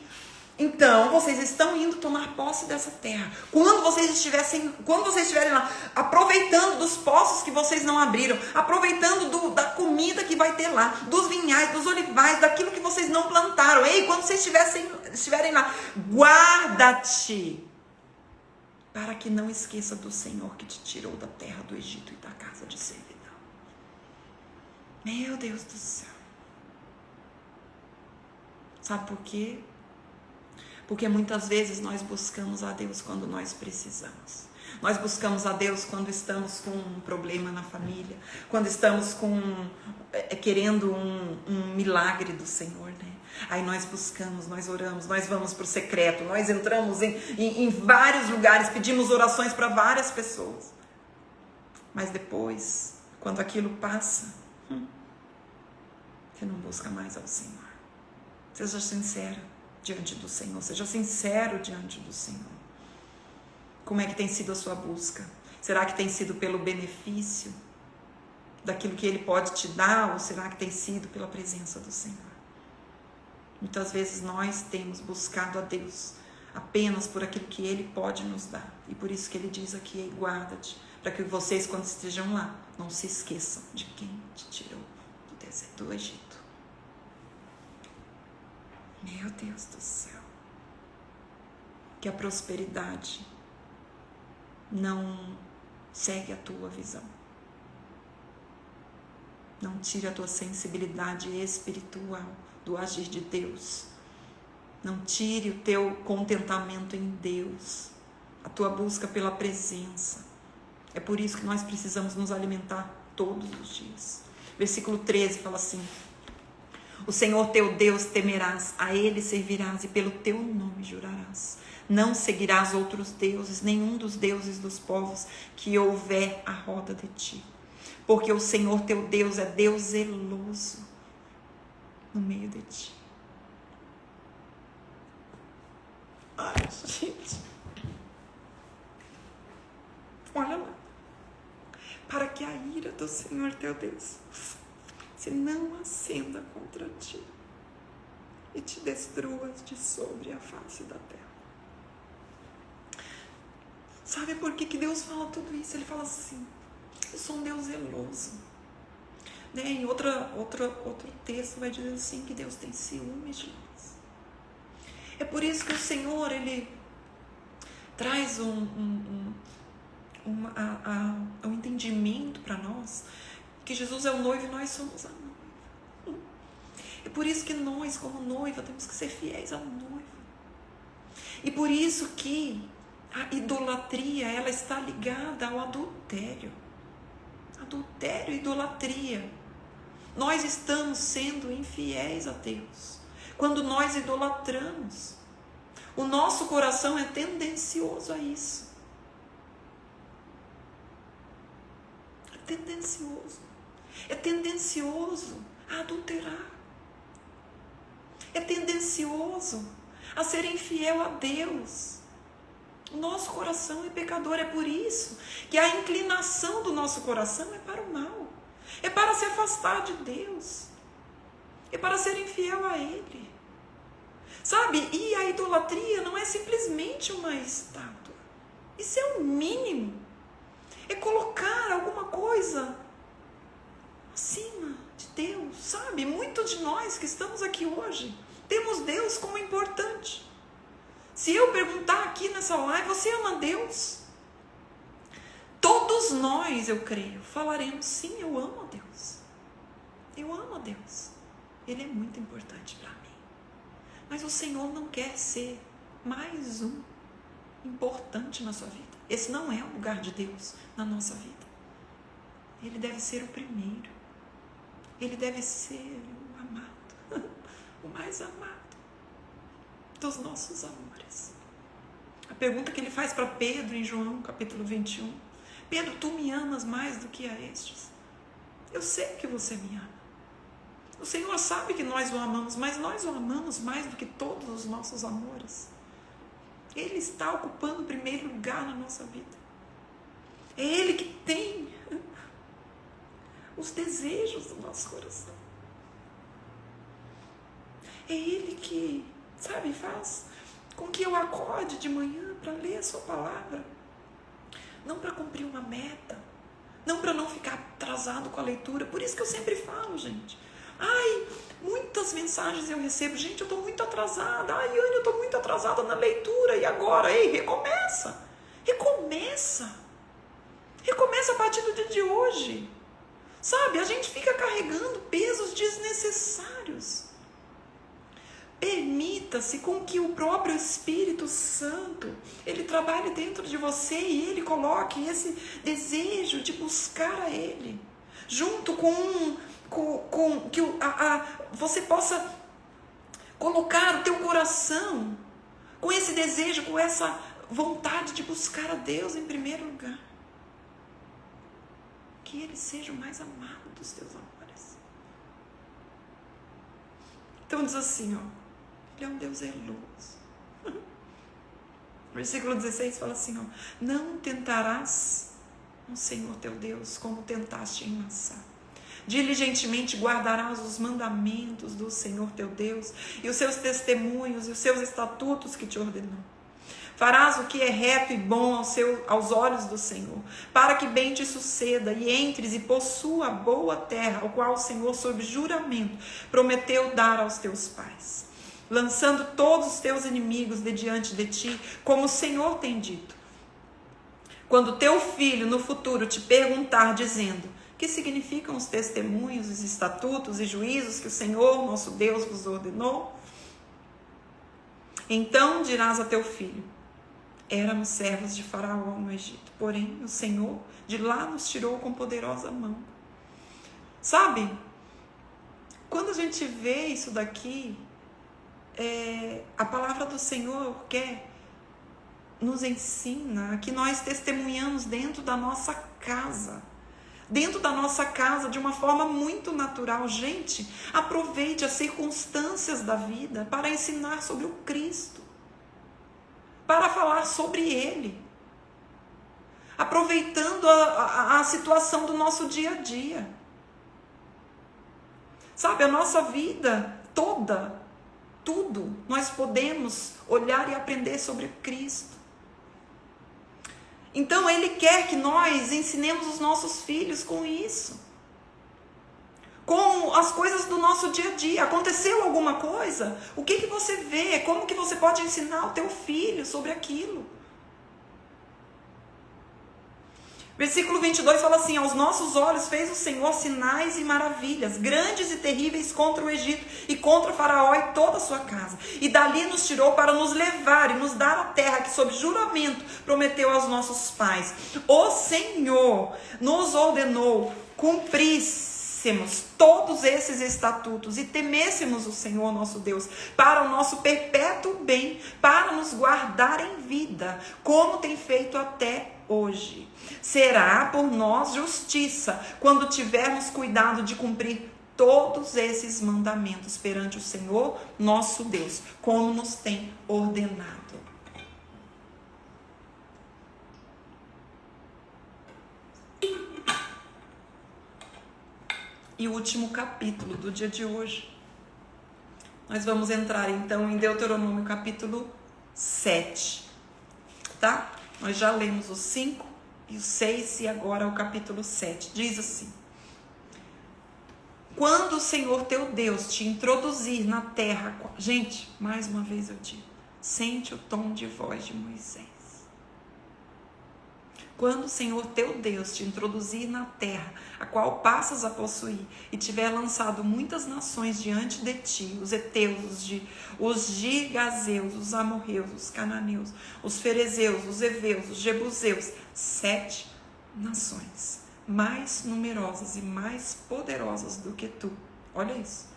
Então, vocês estão indo tomar posse dessa terra. Quando vocês estiverem lá, aproveitando dos poços que vocês não abriram, aproveitando da comida que vai ter lá, dos vinhais, dos olivais, daquilo que vocês não plantaram. Ei, quando vocês estiverem lá, guarda-te, para que não esqueça do Senhor que te tirou da terra do Egito e da casa de servidão. Meu Deus do céu. Sabe por quê? Porque muitas vezes nós buscamos a Deus quando nós precisamos. Nós buscamos a Deus quando estamos com um problema na família, quando estamos querendo um milagre do Senhor, né? Aí nós buscamos, nós oramos, nós vamos para o secreto, nós entramos em vários lugares, pedimos orações para várias pessoas. Mas depois, quando aquilo passa, você não busca mais ao Senhor. Seja sincero diante do Senhor, seja sincero diante do Senhor. Como é que tem sido a sua busca? Será que tem sido pelo benefício daquilo que Ele pode te dar, ou será que tem sido pela presença do Senhor? Muitas vezes nós temos buscado a Deus apenas por aquilo que Ele pode nos dar, e por isso que Ele diz aqui: guarda-te, para que vocês, quando estejam lá, não se esqueçam de quem te tirou do deserto do Egito. Meu Deus do céu. Que a prosperidade não segue a tua visão. Não tire a tua sensibilidade espiritual do agir de Deus. Não tire o teu contentamento em Deus, a tua busca pela presença. É por isso que nós precisamos nos alimentar todos os dias. Versículo 13 fala assim: o Senhor teu Deus temerás, a Ele servirás e pelo teu nome jurarás. Não seguirás outros deuses, nenhum dos deuses dos povos que houver à roda de ti. Porque o Senhor teu Deus é Deus zeloso no meio de ti. Ai, gente. Olha lá. Para que a ira do Senhor teu Deus se não acenda contra ti e te destruas de sobre a face da terra. Sabe por que Deus fala tudo isso? Ele fala assim: eu sou um Deus zeloso. Né? Em outro texto vai dizer assim, que Deus tem ciúmes de nós. É por isso que o Senhor, Ele traz um entendimento para nós, que Jesus é o noivo e nós somos a noiva. É por isso que nós, como noiva, temos que ser fiéis ao noivo. E por isso que a idolatria, ela está ligada ao adultério. Adultério e idolatria. Nós estamos sendo infiéis a Deus quando nós idolatramos. O nosso coração é tendencioso a isso. É tendencioso a adulterar. É tendencioso a ser infiel a Deus. O nosso coração é pecador, é por isso que a inclinação do nosso coração é para o mal. É para se afastar de Deus. É para ser infiel a Ele. Sabe? E a idolatria não é simplesmente uma estátua. Isso é o mínimo. É colocar alguma coisa acima de Deus, sabe? Muitos de nós que estamos aqui hoje temos Deus como importante. Se eu perguntar aqui nessa live, você ama Deus? Todos nós, eu creio, falaremos: sim, eu amo a Deus. Eu amo a Deus. Ele é muito importante para mim. Mas o Senhor não quer ser mais um importante na sua vida. Esse não é o lugar de Deus na nossa vida. Ele deve ser o primeiro. Ele deve ser o amado, o mais amado dos nossos amores. A pergunta que ele faz para Pedro em João capítulo 21. Pedro, tu me amas mais do que a estes? Eu sei que você me ama. O Senhor sabe que nós o amamos, mas nós o amamos mais do que todos os nossos amores. Ele está ocupando o primeiro lugar na nossa vida. É Ele que tem os desejos do nosso coração. É Ele que sabe, faz com que eu acorde de manhã para ler a sua palavra. Não para cumprir uma meta, não para não ficar atrasado com a leitura. Por isso que eu sempre falo, gente. Ai, muitas mensagens eu recebo. Gente, eu estou muito atrasada. Ai, Anne, eu estou muito atrasada na leitura. E agora? Ei, recomeça. Recomeça. Recomeça a partir do dia de hoje. Sabe, a gente fica carregando pesos desnecessários. Permita-se com que o próprio Espírito Santo, ele trabalhe dentro de você e ele coloque esse desejo de buscar a ele. Junto com que você possa colocar o teu coração com esse desejo, com essa vontade de buscar a Deus em primeiro lugar. Que ele seja o mais amado dos teus amores. Então diz assim, ó. Ele é um Deus zeloso. Versículo 16 fala assim, ó. Não tentarás o Senhor teu Deus como tentaste em Massá. Diligentemente guardarás os mandamentos do Senhor teu Deus e os seus testemunhos e os seus estatutos que te ordenou. Farás o que é reto e bom aos olhos do Senhor, para que bem te suceda e entres e possua a boa terra, ao qual o Senhor, sob juramento, prometeu dar aos teus pais, lançando todos os teus inimigos de diante de ti, como o Senhor tem dito. Quando teu filho no futuro te perguntar, dizendo: que significam os testemunhos, os estatutos e juízos que o Senhor, nosso Deus, vos ordenou? Então dirás a teu filho: éramos servos de Faraó no Egito, porém o Senhor de lá nos tirou com poderosa mão. Sabe, quando a gente vê isso daqui, a palavra do Senhor nos ensina que nós testemunhamos dentro da nossa casa. Dentro da nossa casa, de uma forma muito natural. Gente, aproveite as circunstâncias da vida para ensinar sobre o Cristo, para falar sobre Ele, aproveitando a situação do nosso dia a dia. Sabe, a nossa vida toda, tudo, nós podemos olhar e aprender sobre Cristo. Então, Ele quer que nós ensinemos os nossos filhos com isso. Com as coisas do nosso dia a dia. Aconteceu alguma coisa? O que você vê? Como que você pode ensinar o teu filho sobre aquilo? Versículo 22 fala assim: aos nossos olhos fez o Senhor sinais e maravilhas, grandes e terríveis contra o Egito e contra o Faraó e toda a sua casa. E dali nos tirou para nos levar e nos dar a terra que sob juramento prometeu aos nossos pais. O Senhor nos ordenou cumpríssemos todos esses estatutos e temêssemos o Senhor nosso Deus para o nosso perpétuo bem, para nos guardar em vida, como tem feito até hoje. Será por nós justiça quando tivermos cuidado de cumprir todos esses mandamentos perante o Senhor nosso Deus, como nos tem ordenado. E o último capítulo do dia de hoje. Nós vamos entrar então em Deuteronômio capítulo 7, tá? Nós já lemos os 5 e os 6 e agora o capítulo 7. Diz assim: quando o Senhor teu Deus te introduzir na terra... Gente, mais uma vez eu digo, sente o tom de voz de Moisés. Quando o Senhor teu Deus te introduzir na terra, a qual passas a possuir, e tiver lançado muitas nações diante de ti, os heteus, os gigazeus, os amorreus, os cananeus, os ferezeus, os heveus, os jebuseus, 7 nações, mais numerosas e mais poderosas do que tu. Olha isso.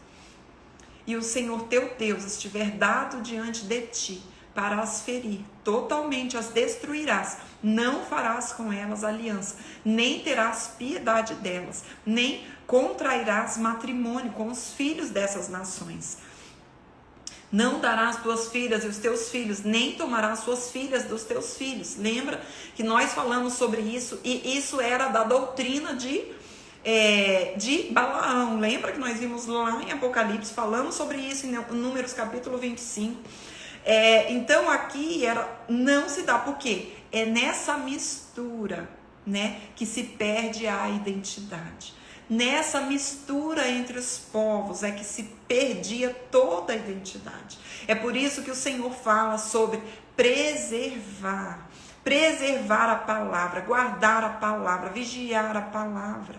E o Senhor teu Deus estiver dado diante de ti, para as ferir, totalmente as destruirás, não farás com elas aliança, nem terás piedade delas, nem contrairás matrimônio com os filhos dessas nações. Não darás tuas filhas e os teus filhos, nem tomarás suas filhas dos teus filhos. Lembra que nós falamos sobre isso, e isso era da doutrina de de Balaão. Lembra que nós vimos lá em Apocalipse, falamos sobre isso em Números capítulo 25. Então aqui não se dá, por quê? É nessa mistura, né, que se perde a identidade. Nessa mistura entre os povos é que se perdia toda a identidade. É por isso que o Senhor fala sobre preservar a palavra, guardar a palavra, vigiar a palavra.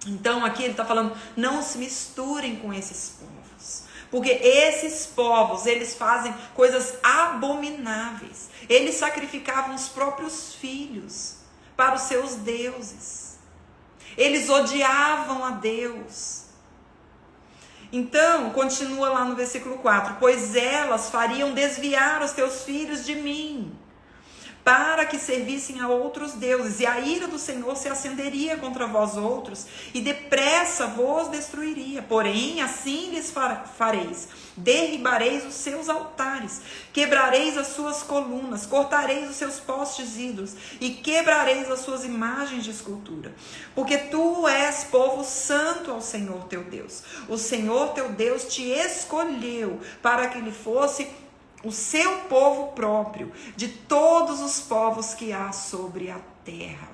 Então aqui ele está falando, não se misturem com esses povos, porque esses povos, eles fazem coisas abomináveis. Eles sacrificavam os próprios filhos para os seus deuses. Eles odiavam a Deus. Então, continua lá no versículo 4. Pois elas fariam desviar os teus filhos de mim, para que servissem a outros deuses, e a ira do Senhor se acenderia contra vós outros, e depressa vos destruiria. Porém, assim lhes fareis: derribareis os seus altares, quebrareis as suas colunas, cortareis os seus postes ídolos, e quebrareis as suas imagens de escultura. Porque tu és povo santo ao Senhor teu Deus. O Senhor teu Deus te escolheu para que lhe fosse o seu povo próprio, de todos os povos que há sobre a terra.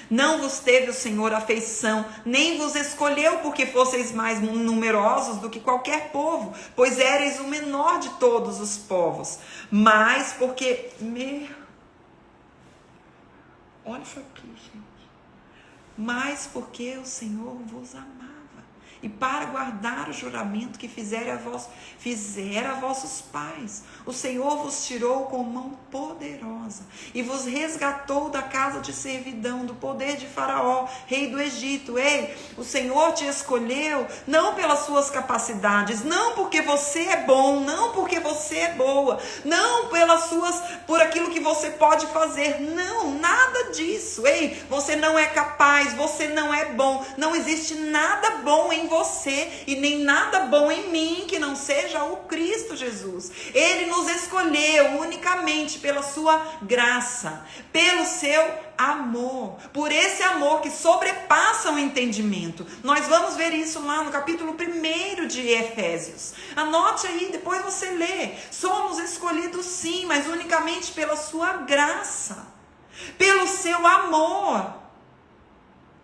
Não vos teve o Senhor afeição, nem vos escolheu porque fosseis mais numerosos do que qualquer povo, pois éreis o menor de todos os povos, mas porque... Olha isso aqui, gente. Mas porque o Senhor vos amava, e para guardar o juramento que fizera a vossos pais. O Senhor vos tirou com mão poderosa e vos resgatou da casa de servidão, do poder de Faraó, rei do Egito. Ei, o Senhor te escolheu não pelas suas capacidades, não porque você é bom, não porque você é boa, não por aquilo que você pode fazer. Não, nada disso. Ei, você não é capaz, você não é bom, não existe nada bom em você e nem nada bom em mim que não seja o Cristo Jesus. Ele nos escolheu unicamente pela sua graça, pelo seu amor, por esse amor que sobrepassa o entendimento. Nós vamos ver isso lá no capítulo 1 de Efésios. Anote aí, depois você lê. Somos escolhidos sim, mas unicamente pela sua graça, pelo seu amor,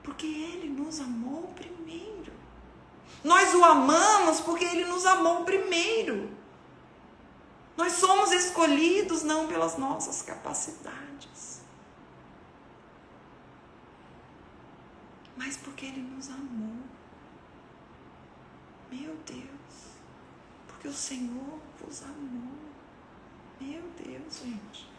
porque Ele nos amou primeiro. Nós o amamos porque Ele nos amou primeiro. Nós somos escolhidos não pelas nossas capacidades, mas porque Ele nos amou. Meu Deus, porque o Senhor vos amou. Meu Deus, gente.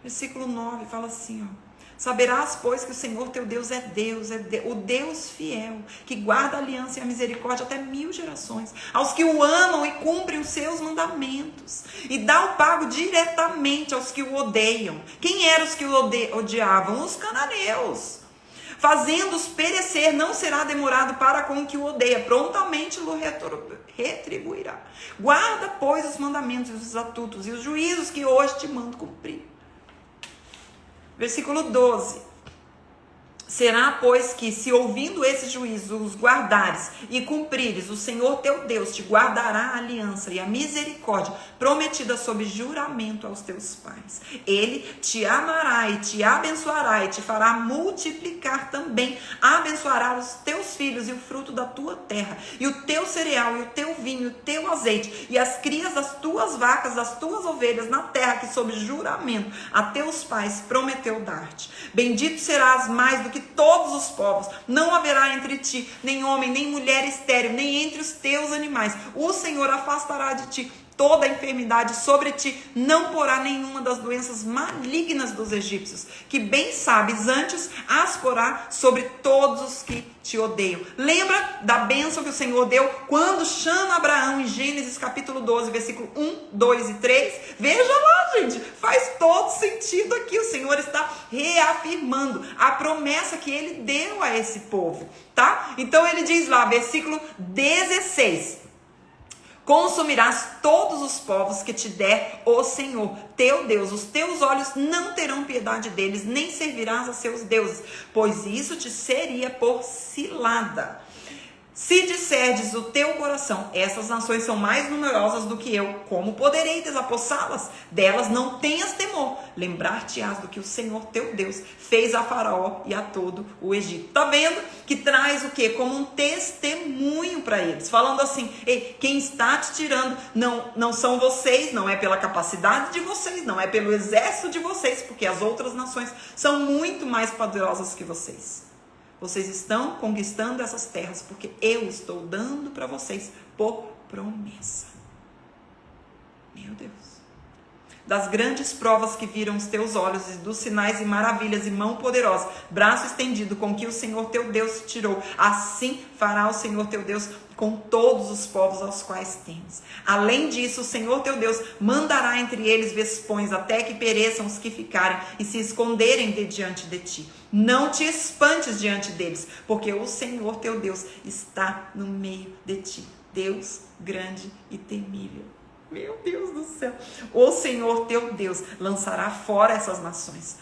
Versículo 9 fala assim, ó. Saberás, pois, que o Senhor teu Deus é Deus, o Deus fiel, que guarda a aliança e a misericórdia até 1000 gerações, aos que o amam e cumprem os seus mandamentos, e dá o pago diretamente aos que o odeiam. Quem eram os que o odiavam? Os cananeus. Fazendo-os perecer, não será demorado para com o que o odeia, prontamente o retribuirá. Guarda, pois, os mandamentos, os estatutos e os juízos que hoje te mando cumprir. Versículo 12. Será, pois, que se ouvindo esses juízos os guardares e cumprires, o Senhor teu Deus te guardará a aliança e a misericórdia prometida sob juramento aos teus pais. Ele te amará e te abençoará e te fará multiplicar também. Abençoará os teus filhos e o fruto da tua terra, e o teu cereal e o teu vinho, e o teu azeite, e as crias das tuas vacas, das tuas ovelhas, na terra que sob juramento a teus pais prometeu dar-te. Bendito serás mais do que todos os povos. Não haverá entre ti nem homem, nem mulher estéril, nem entre os teus animais. O Senhor afastará de ti toda a enfermidade, sobre ti não porá nenhuma das doenças malignas dos egípcios, que bem sabes, antes as porá sobre todos os que te odeiam. Lembra da bênção que o Senhor deu quando chama Abraão em Gênesis capítulo 12, versículo 1, 2 e 3? Veja lá, gente, faz todo sentido aqui. O Senhor está reafirmando a promessa que Ele deu a esse povo, tá? Então Ele diz lá, versículo 16: Consumirás todos os povos que te der o Senhor, teu Deus. Os teus olhos não terão piedade deles, nem servirás a seus deuses, pois isso te seria por cilada. Se disserdes o teu coração, essas nações são mais numerosas do que eu, como poderei desapossá-las? Delas não tenhas temor. Lembrar-te-ás do que o Senhor teu Deus fez a Faraó e a todo o Egito. Tá vendo? Que traz o quê? Como um testemunho para eles. Falando assim, ei, quem está te tirando não são vocês, não é pela capacidade de vocês, não é pelo exército de vocês, porque as outras nações são muito mais poderosas que vocês. Vocês estão conquistando essas terras porque eu estou dando para vocês por promessa. Meu Deus. Das grandes provas que viram os teus olhos e dos sinais e maravilhas e mão poderosa, braço estendido com que o Senhor teu Deus te tirou, assim fará o Senhor teu Deus com todos os povos aos quais temes. Além disso, o Senhor teu Deus mandará entre eles vespões até que pereçam os que ficarem e se esconderem de diante de ti. Não te espantes diante deles, porque o Senhor teu Deus está no meio de ti. Deus grande e temível. Meu Deus do céu. O Senhor teu Deus lançará fora essas nações,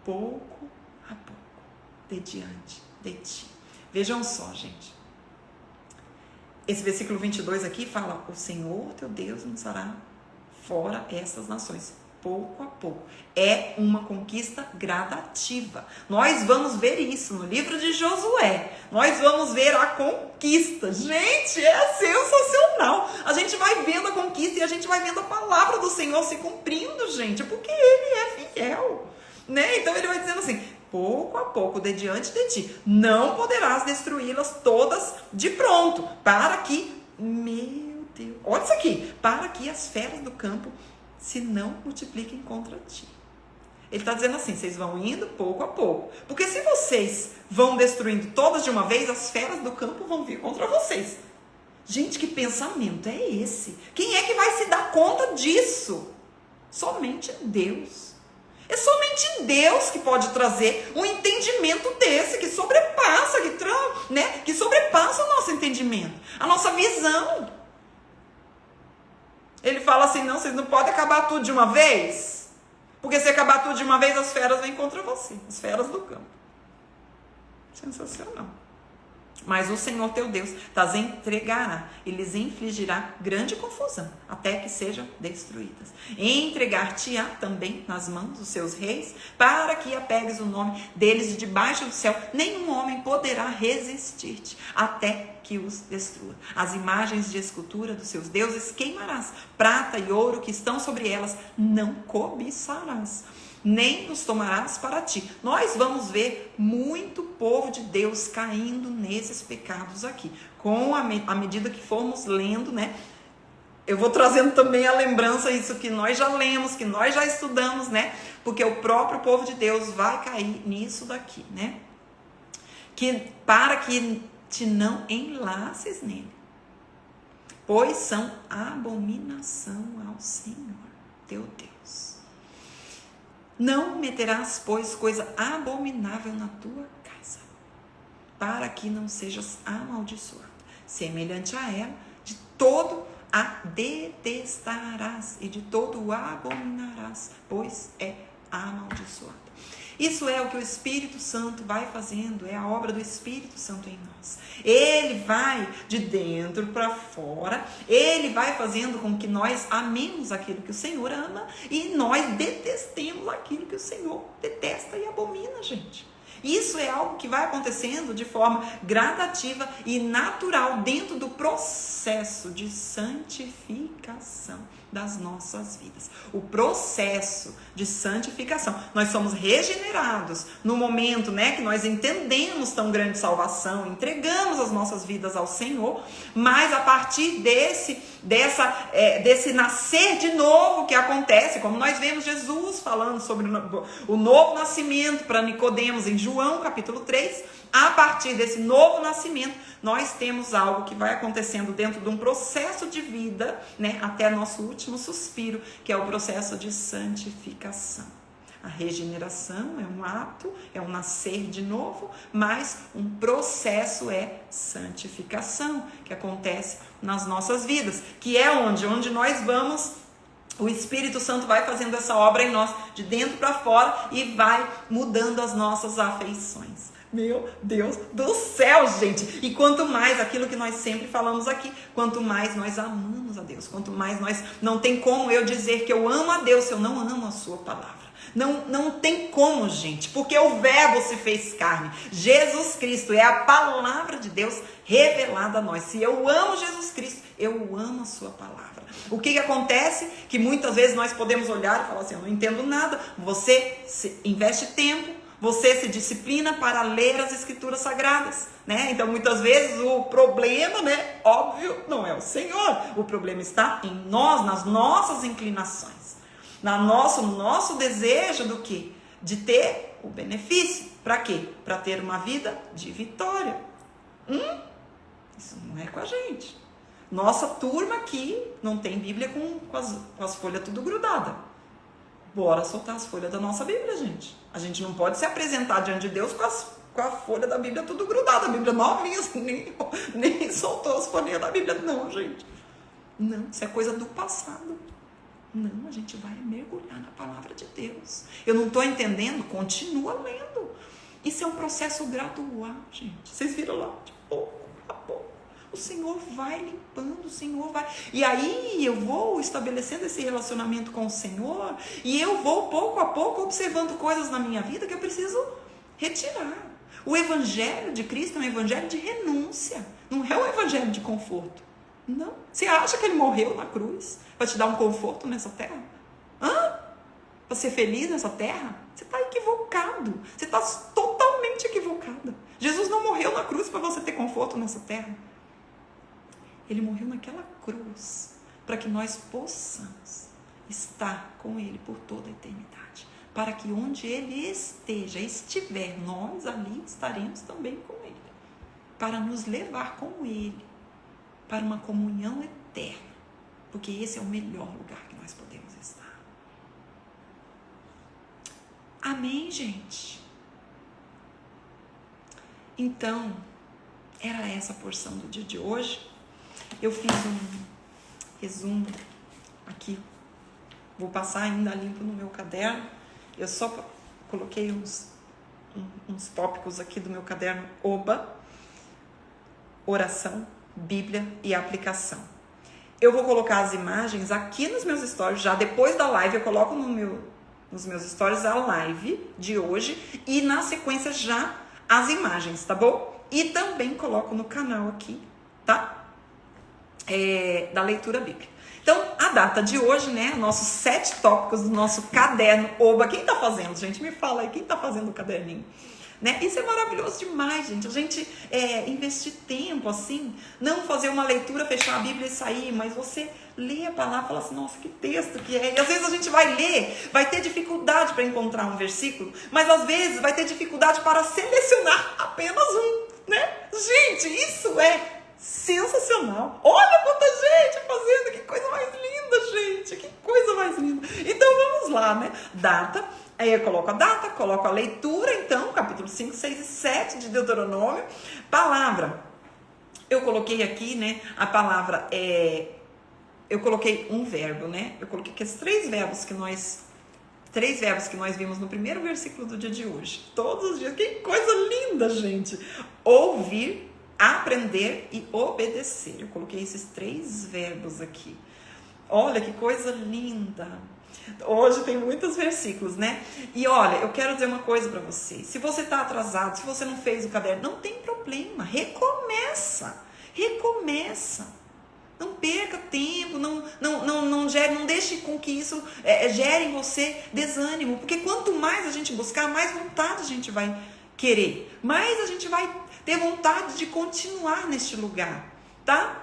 pouco a pouco, de diante de ti. Vejam só, gente. Esse versículo 22 aqui fala, o Senhor teu Deus lançará fora essas nações, pouco a pouco. É uma conquista gradativa. Nós vamos ver isso no livro de Josué. Nós vamos ver a conquista. Gente, é sensacional. A gente vai vendo a conquista e a gente vai vendo a palavra do Senhor se cumprindo, gente, porque Ele é fiel, né? Então Ele vai dizendo assim, pouco a pouco, de diante de ti, não poderás destruí-las todas de pronto, para que, meu Deus, olha isso aqui, para que as feras do campo se não multipliquem contra ti. Ele está dizendo assim, vocês vão indo pouco a pouco, porque se vocês vão destruindo todas de uma vez, as feras do campo vão vir contra vocês. Gente, que pensamento é esse? Quem é que vai se dar conta disso? Somente Deus. É somente Deus que pode trazer um entendimento desse, que sobrepassa, que sobrepassa o nosso entendimento, a nossa visão. Ele fala assim, não, vocês não podem acabar tudo de uma vez, porque se acabar tudo de uma vez, as feras vêm contra você, as feras do campo. Sensacional. Mas o Senhor teu Deus as entregará e lhes infligirá grande confusão, até que sejam destruídas. Entregar-te-á também nas mãos dos seus reis, para que apegues o nome deles de debaixo do céu. Nenhum homem poderá resistir-te, até que os destrua. As imagens de escultura dos seus deuses queimarás. Prata e ouro que estão sobre elas não cobiçarás, nem os tomarás para ti. Nós vamos ver muito povo de Deus caindo nesses pecados aqui. À medida que formos lendo, né? Eu vou trazendo também a lembrança, isso que nós já lemos, que nós já estudamos, né? Porque o próprio povo de Deus vai cair nisso daqui, né? Para que te não enlaces nele, pois são abominação ao Senhor, teu Deus. Não meterás, pois, coisa abominável na tua casa, para que não sejas amaldiçoado. Semelhante a ela, de todo a detestarás e de todo o abominarás, pois é amaldiçoado. Isso é o que o Espírito Santo vai fazendo, é a obra do Espírito Santo em nós. Ele vai de dentro para fora, ele vai fazendo com que nós amemos aquilo que o Senhor ama e nós detestemos aquilo que o Senhor detesta e abomina, gente. Isso é algo que vai acontecendo de forma gradativa e natural dentro do processo de santificação das nossas vidas. O processo de santificação. Nós somos regenerados no momento, né, que nós entendemos tão grande salvação, entregamos as nossas vidas ao Senhor, mas a partir desse nascer de novo que acontece, como nós vemos Jesus falando sobre o novo nascimento para Nicodemos em João capítulo 3, a partir desse novo nascimento, nós temos algo que vai acontecendo dentro de um processo de vida, né, até nosso último suspiro, que é o processo de santificação. A regeneração é um ato, é um nascer de novo, mas um processo é santificação, que acontece nas nossas vidas, que é onde nós vamos, o Espírito Santo vai fazendo essa obra em nós, de dentro para fora, e vai mudando as nossas afeições. Meu Deus do céu, gente! E quanto mais, aquilo que nós sempre falamos aqui, quanto mais nós amamos a Deus, quanto mais nós, não tem como eu dizer que eu amo a Deus se eu não amo a sua palavra. Não tem como, gente, porque o verbo se fez carne. Jesus Cristo é a palavra de Deus revelada a nós. Se eu amo Jesus Cristo, eu amo a sua palavra. O que acontece? Que muitas vezes nós podemos olhar e falar assim, eu não entendo nada. Você investe tempo, você se disciplina para ler as escrituras sagradas, né? Então, muitas vezes o problema, né, óbvio, não é o Senhor. O problema está em nós, nas nossas inclinações. No nosso desejo do quê? De ter o benefício. Para quê? Para ter uma vida de vitória. Isso não é com a gente. Nossa turma aqui não tem Bíblia com as folhas tudo grudada. Bora soltar as folhas da nossa Bíblia, gente. A gente não pode se apresentar diante de Deus com a folha da Bíblia tudo grudada. A Bíblia novinha, assim, nem soltou as folhas da Bíblia. Não, gente. Não, isso é coisa do passado. Não, a gente vai mergulhar na palavra de Deus. Eu não estou entendendo? Continua lendo. Isso é um processo gradual, gente. Vocês viram lá? De pouco a pouco. O Senhor vai limpando, o Senhor vai... E aí eu vou estabelecendo esse relacionamento com o Senhor, e eu vou pouco a pouco observando coisas na minha vida que eu preciso retirar. O Evangelho de Cristo é um Evangelho de renúncia. Não é um Evangelho de conforto. Não. Você acha que ele morreu na cruz para te dar um conforto nessa terra? Para ser feliz nessa terra? Você está equivocado. Você está totalmente equivocada. Jesus não morreu na cruz para você ter conforto nessa terra. Ele morreu naquela cruz para que nós possamos estar com ele por toda a eternidade. Para que onde ele estiver, nós ali estaremos também com ele. Para nos levar com ele para uma comunhão eterna, porque esse é o melhor lugar que nós podemos estar. Amém, gente? Então, era essa a porção do dia de hoje. Eu fiz um resumo aqui, vou passar ainda limpo no meu caderno. Eu só coloquei uns tópicos aqui do meu caderno Oba, oração, Bíblia e aplicação. Eu vou colocar as imagens aqui nos meus stories, já depois da live eu coloco nos meus stories a live de hoje e na sequência já as imagens, tá bom? E também coloco no canal aqui, tá? Da leitura bíblica. Então, a data de hoje, né? Nossos 7 tópicos do nosso caderno Oba. Quem tá fazendo, gente? Me fala aí, quem tá fazendo o caderninho? Né? Isso é maravilhoso demais, gente. A gente investir tempo assim, não fazer uma leitura, fechar a Bíblia e sair, mas você lê a palavra e fala assim, nossa, que texto que é. E às vezes a gente vai ler, vai ter dificuldade para encontrar um versículo, mas às vezes vai ter dificuldade para selecionar apenas um, né? Gente, isso é sensacional. Olha quanta gente fazendo, que coisa mais linda, gente. Que coisa mais linda. Então vamos lá, né? Data. Aí eu coloco a data, coloco a leitura, então, capítulo 5, 6 e 7 de Deuteronômio. Palavra. Eu coloquei aqui, né, a palavra eu coloquei um verbo, né? Eu coloquei aqui os 3 verbos que nós vimos no primeiro versículo do dia de hoje. Todos os dias. Que coisa linda, gente. Ouvir, aprender e obedecer. Eu coloquei esses 3 verbos aqui. Olha que coisa linda. Hoje tem muitos versículos, né? E olha, eu quero dizer uma coisa para você. Se você está atrasado, se você não fez o caderno, não tem problema. Recomeça. Não perca tempo, não deixe com que isso gere em você desânimo. Porque quanto mais a gente buscar, mais vontade a gente vai querer. Mais a gente vai ter vontade de continuar neste lugar, tá?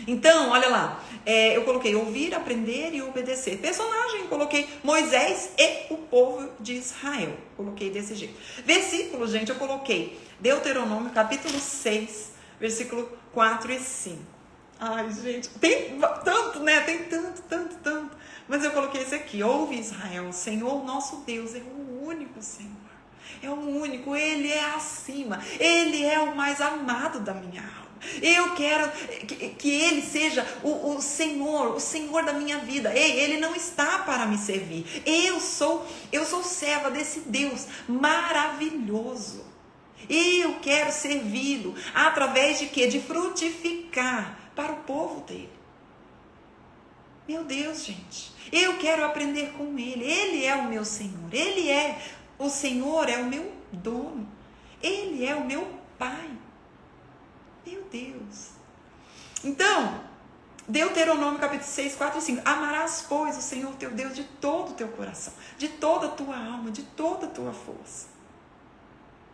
Então, olha lá, eu coloquei ouvir, aprender e obedecer. Personagem, coloquei Moisés e o povo de Israel. Coloquei desse jeito. Versículo, gente, eu coloquei Deuteronômio, capítulo 6, versículo 4 e 5. Ai, gente, tem tanto, né? Tem tanto. Mas eu coloquei esse aqui. Ouve, Israel, o Senhor nosso Deus é o único Senhor. É o único, Ele é acima. Ele é o mais amado da minha alma. Eu quero que Ele seja o Senhor da minha vida. Ei, Ele não está para me servir. Eu sou serva desse Deus maravilhoso. Eu quero servi-lo através de quê? De frutificar para o povo dele. Meu Deus, gente. Eu quero aprender com Ele. Ele é o meu Senhor. O Senhor é o meu dono. Ele é o meu Pai. Meu Deus. Então, Deuteronômio capítulo 6, 4 e 5. Amarás, pois, o Senhor teu Deus de todo o teu coração, de toda a tua alma, de toda a tua força.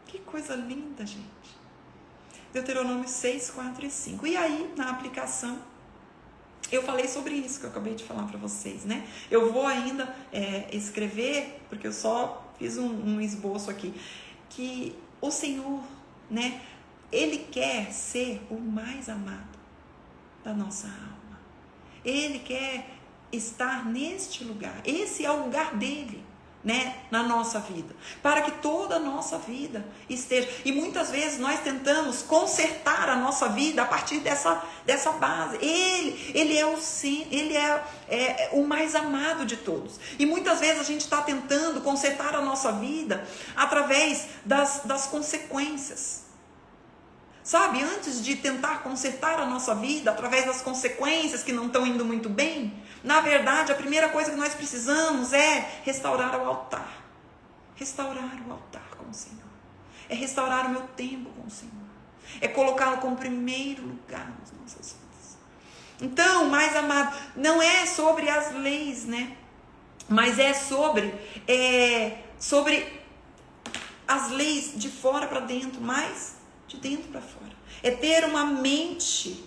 Que coisa linda, gente. Deuteronômio 6, 4 e 5. E aí, na aplicação, eu falei sobre isso que eu acabei de falar para vocês, né? Eu vou ainda escrever, porque eu só fiz um esboço aqui, que o Senhor, né? Ele quer ser o mais amado da nossa alma. Ele quer estar neste lugar. Esse é o lugar dele, né, na nossa vida, para que toda a nossa vida esteja. E muitas vezes nós tentamos consertar a nossa vida a partir dessa base. Ele é o mais amado de todos. E muitas vezes a gente está tentando consertar a nossa vida através das consequências. Sabe, antes de tentar consertar a nossa vida através das consequências que não estão indo muito bem, na verdade, a primeira coisa que nós precisamos é restaurar o altar. Restaurar o altar com o Senhor. É restaurar o meu tempo com o Senhor. É colocá-lo como primeiro lugar nas nossas vidas. Então, mais amado, não é sobre as leis, né? Mas é sobre as leis de fora para dentro, mas de dentro para fora. É ter uma mente,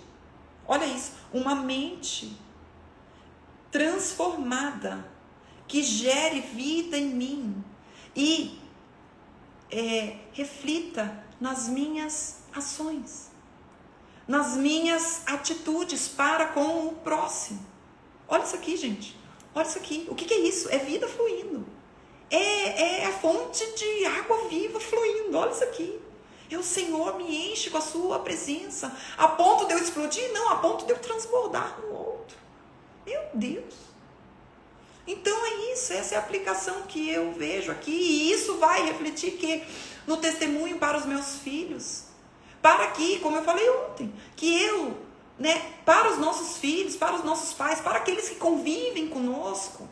olha isso, uma mente transformada, que gere vida em mim e reflita nas minhas ações, nas minhas atitudes para com o próximo. Olha isso aqui, gente. Olha isso aqui. O que é isso? É vida fluindo. É a fonte de água viva fluindo. Olha isso aqui. O Senhor me enche com a sua presença, a ponto de eu explodir? Não, a ponto de eu transbordar no outro. Meu Deus. Então é isso, essa é a aplicação que eu vejo aqui. E isso vai refletir no testemunho para os meus filhos. Para que, como eu falei ontem, para os nossos filhos, para os nossos pais, para aqueles que convivem conosco,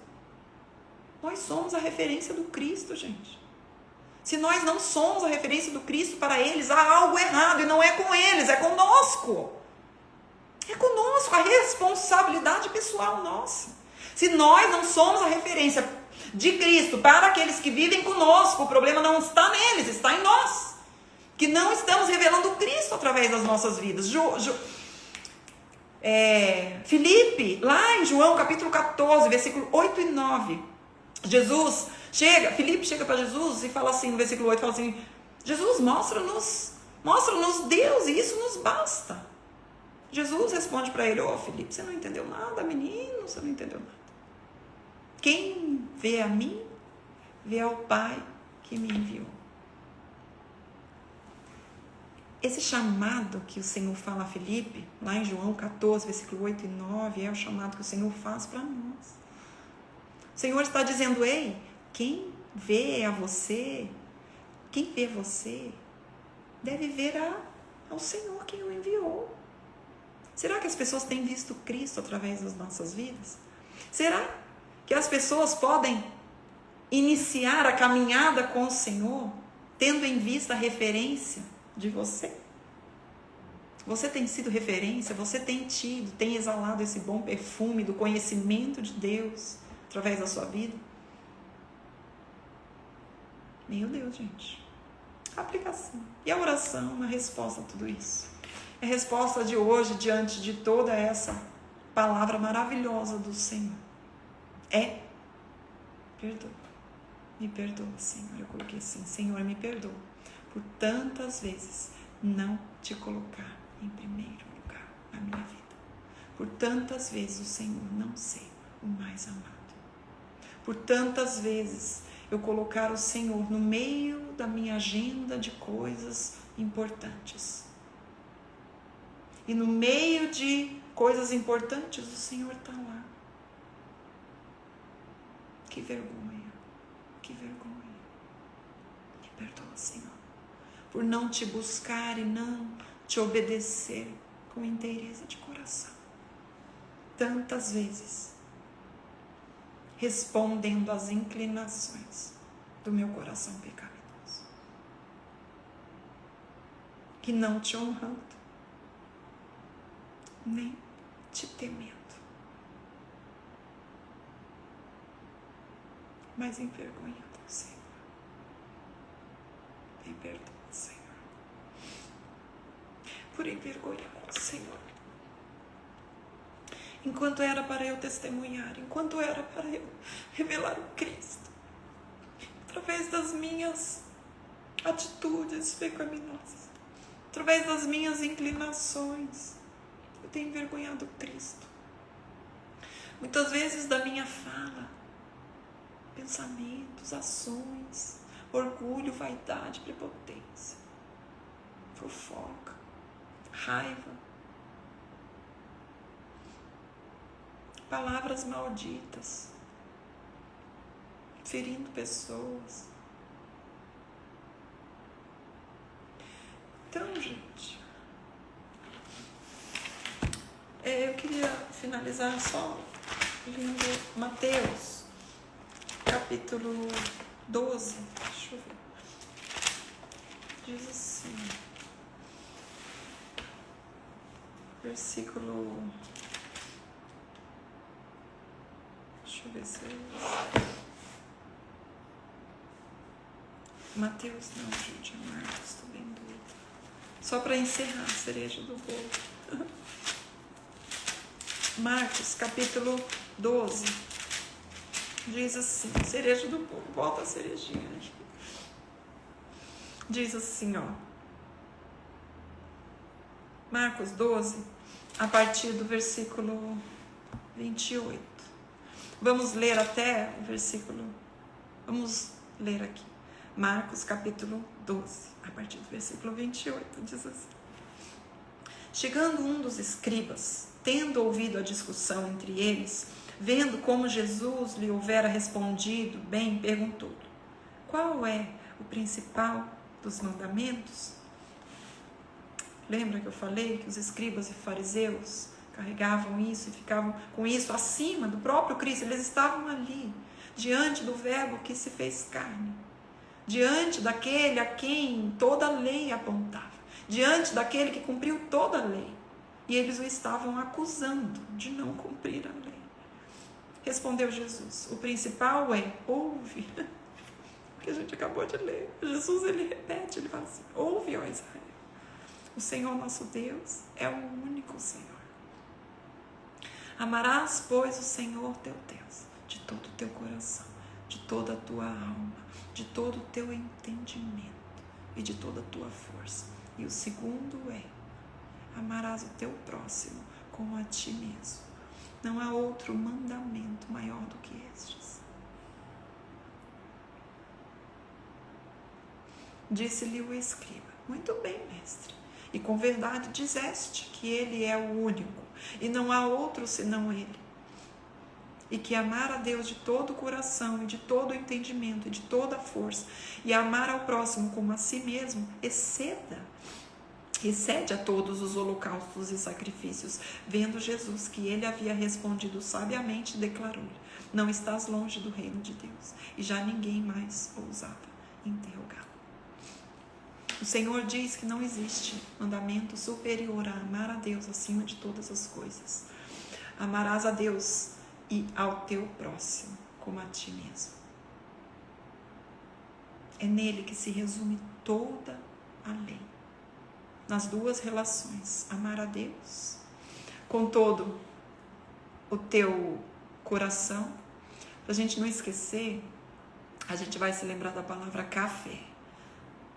nós somos a referência do Cristo, gente. Se nós não somos a referência do Cristo para eles, há algo errado, e não é com eles, é conosco. É conosco, a responsabilidade pessoal nossa. Se nós não somos a referência de Cristo para aqueles que vivem conosco, o problema não está neles, está em nós. Que não estamos revelando Cristo através das nossas vidas. Filipe, lá em João capítulo 14, versículo 8 e 9, Filipe chega para Jesus e fala assim, no versículo 8, fala assim: Jesus, mostra-nos Deus, e isso nos basta. Jesus responde para ele: Filipe, você não entendeu nada, menino, você não entendeu nada. Quem vê a mim, vê ao Pai que me enviou. Esse chamado que o Senhor fala a Filipe, lá em João 14, versículo 8 e 9, é o chamado que o Senhor faz para nós. O Senhor está dizendo: ei, quem vê você deve ver ao Senhor quem o enviou. Será que as pessoas têm visto Cristo através das nossas vidas? Será que as pessoas podem iniciar a caminhada com o Senhor tendo em vista a referência de você? Você tem sido referência? Você tem exalado esse bom perfume do conhecimento de Deus através da sua vida? Meu Deus, gente. A aplicação. E a oração, a resposta a tudo isso. É a resposta de hoje, diante de toda essa palavra maravilhosa do Senhor. Perdoa. Me perdoa, Senhor. Eu coloquei assim: Senhor, me perdoa por tantas vezes não te colocar em primeiro lugar na minha vida. por tantas vezes o Senhor não ser o mais amado. Por tantas vezes eu colocar o Senhor no meio da minha agenda de coisas importantes. E no meio de coisas importantes, o Senhor está lá. Que vergonha, que vergonha. Me perdoa, Senhor, por não te buscar e não te obedecer com inteireza de coração. Tantas vezes, respondendo às inclinações do meu coração pecaminoso. E não te honrando, nem te temendo. Mas envergonhando o Senhor. Me perdoa, Senhor. Por envergonhar o Senhor. Enquanto era para eu testemunhar, enquanto era para eu revelar o Cristo, através das minhas atitudes pecaminosas, através das minhas inclinações, eu tenho envergonhado o Cristo. Muitas vezes da minha fala, pensamentos, ações, orgulho, vaidade, prepotência, fofoca, raiva, palavras malditas, ferindo pessoas. Então, gente, eu queria finalizar só lendo Mateus, capítulo 12, deixa eu ver, diz assim, versículo, deixa eu ver se é isso. Mateus não, gente, é Marcos, estou bem doida. Só para encerrar a cereja do bolo. Marcos, capítulo 12, diz assim, cereja do bolo, volta a cerejinha aqui. Diz assim, ó, Marcos 12, a partir do versículo 28. Vamos ler até o versículo, vamos ler aqui. Marcos capítulo 12, a partir do versículo 28, diz assim. Chegando um dos escribas, tendo ouvido a discussão entre eles, vendo como Jesus lhe houvera respondido bem, perguntou-lhe: qual é o principal dos mandamentos? Lembra que eu falei que os escribas e fariseus carregavam isso e ficavam com isso acima do próprio Cristo? Eles estavam ali, diante do Verbo que se fez carne, diante daquele a quem toda a lei apontava, diante daquele que cumpriu toda a lei. E eles o estavam acusando de não cumprir a lei. Respondeu Jesus: o principal é, ouve, que a gente acabou de ler. Jesus, ele repete, ele fala assim: ouve, ó Israel, o Senhor nosso Deus é o único Senhor. Amarás, pois, o Senhor teu Deus de todo o teu coração, de toda a tua alma, de todo o teu entendimento e de toda a tua força. E o segundo é: amarás o teu próximo como a ti mesmo. Não há outro mandamento maior do que estes. Disse-lhe o escriba: muito bem, mestre, e com verdade dizeste que ele é o único, e não há outro senão ele. E que amar a Deus de todo o coração, e de todo o entendimento, e de toda a força, e amar ao próximo como a si mesmo, excede a todos os holocaustos e sacrifícios. Vendo Jesus que ele havia respondido sabiamente, declarou-lhe: não estás longe do reino de Deus. E já ninguém mais ousava interrogá-lo. O Senhor diz que não existe mandamento superior a amar a Deus acima de todas as coisas. Amarás a Deus e ao teu próximo como a ti mesmo. É nele que se resume toda a lei. Nas duas relações, amar a Deus com todo o teu coração. Para a gente não esquecer, a gente vai se lembrar da palavra café.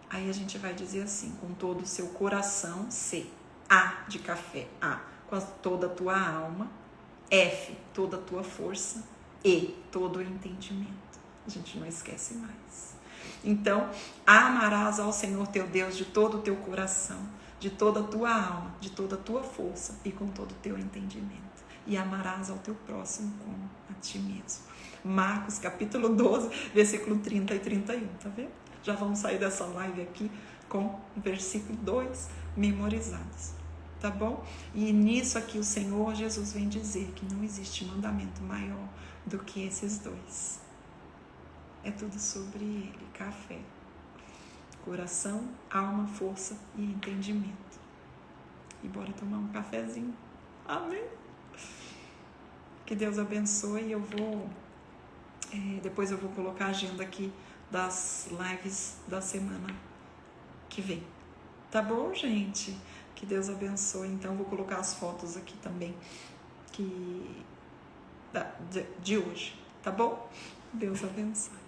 Aí a gente vai dizer assim: com todo o seu coração, C, A de café, A. com toda a tua alma, F, toda a tua força, E, todo o entendimento. A gente não esquece mais. Então, amarás ao Senhor teu Deus de todo o teu coração, de toda a tua alma, de toda a tua força e com todo o teu entendimento. E amarás ao teu próximo como a ti mesmo. Marcos capítulo 12, versículo 30 e 31, tá vendo? Já vamos sair dessa live aqui com o versículo 2 memorizados, tá bom? E nisso aqui o Senhor Jesus vem dizer que não existe mandamento maior do que esses dois. É tudo sobre ele, café. Coração, alma, força e entendimento. E bora tomar um cafezinho. Amém? Que Deus abençoe. Eu vou... depois eu vou colocar a agenda aqui das lives da semana que vem. Tá bom, gente? Que Deus abençoe. Então, eu vou colocar as fotos aqui também de hoje. Tá bom? Deus abençoe.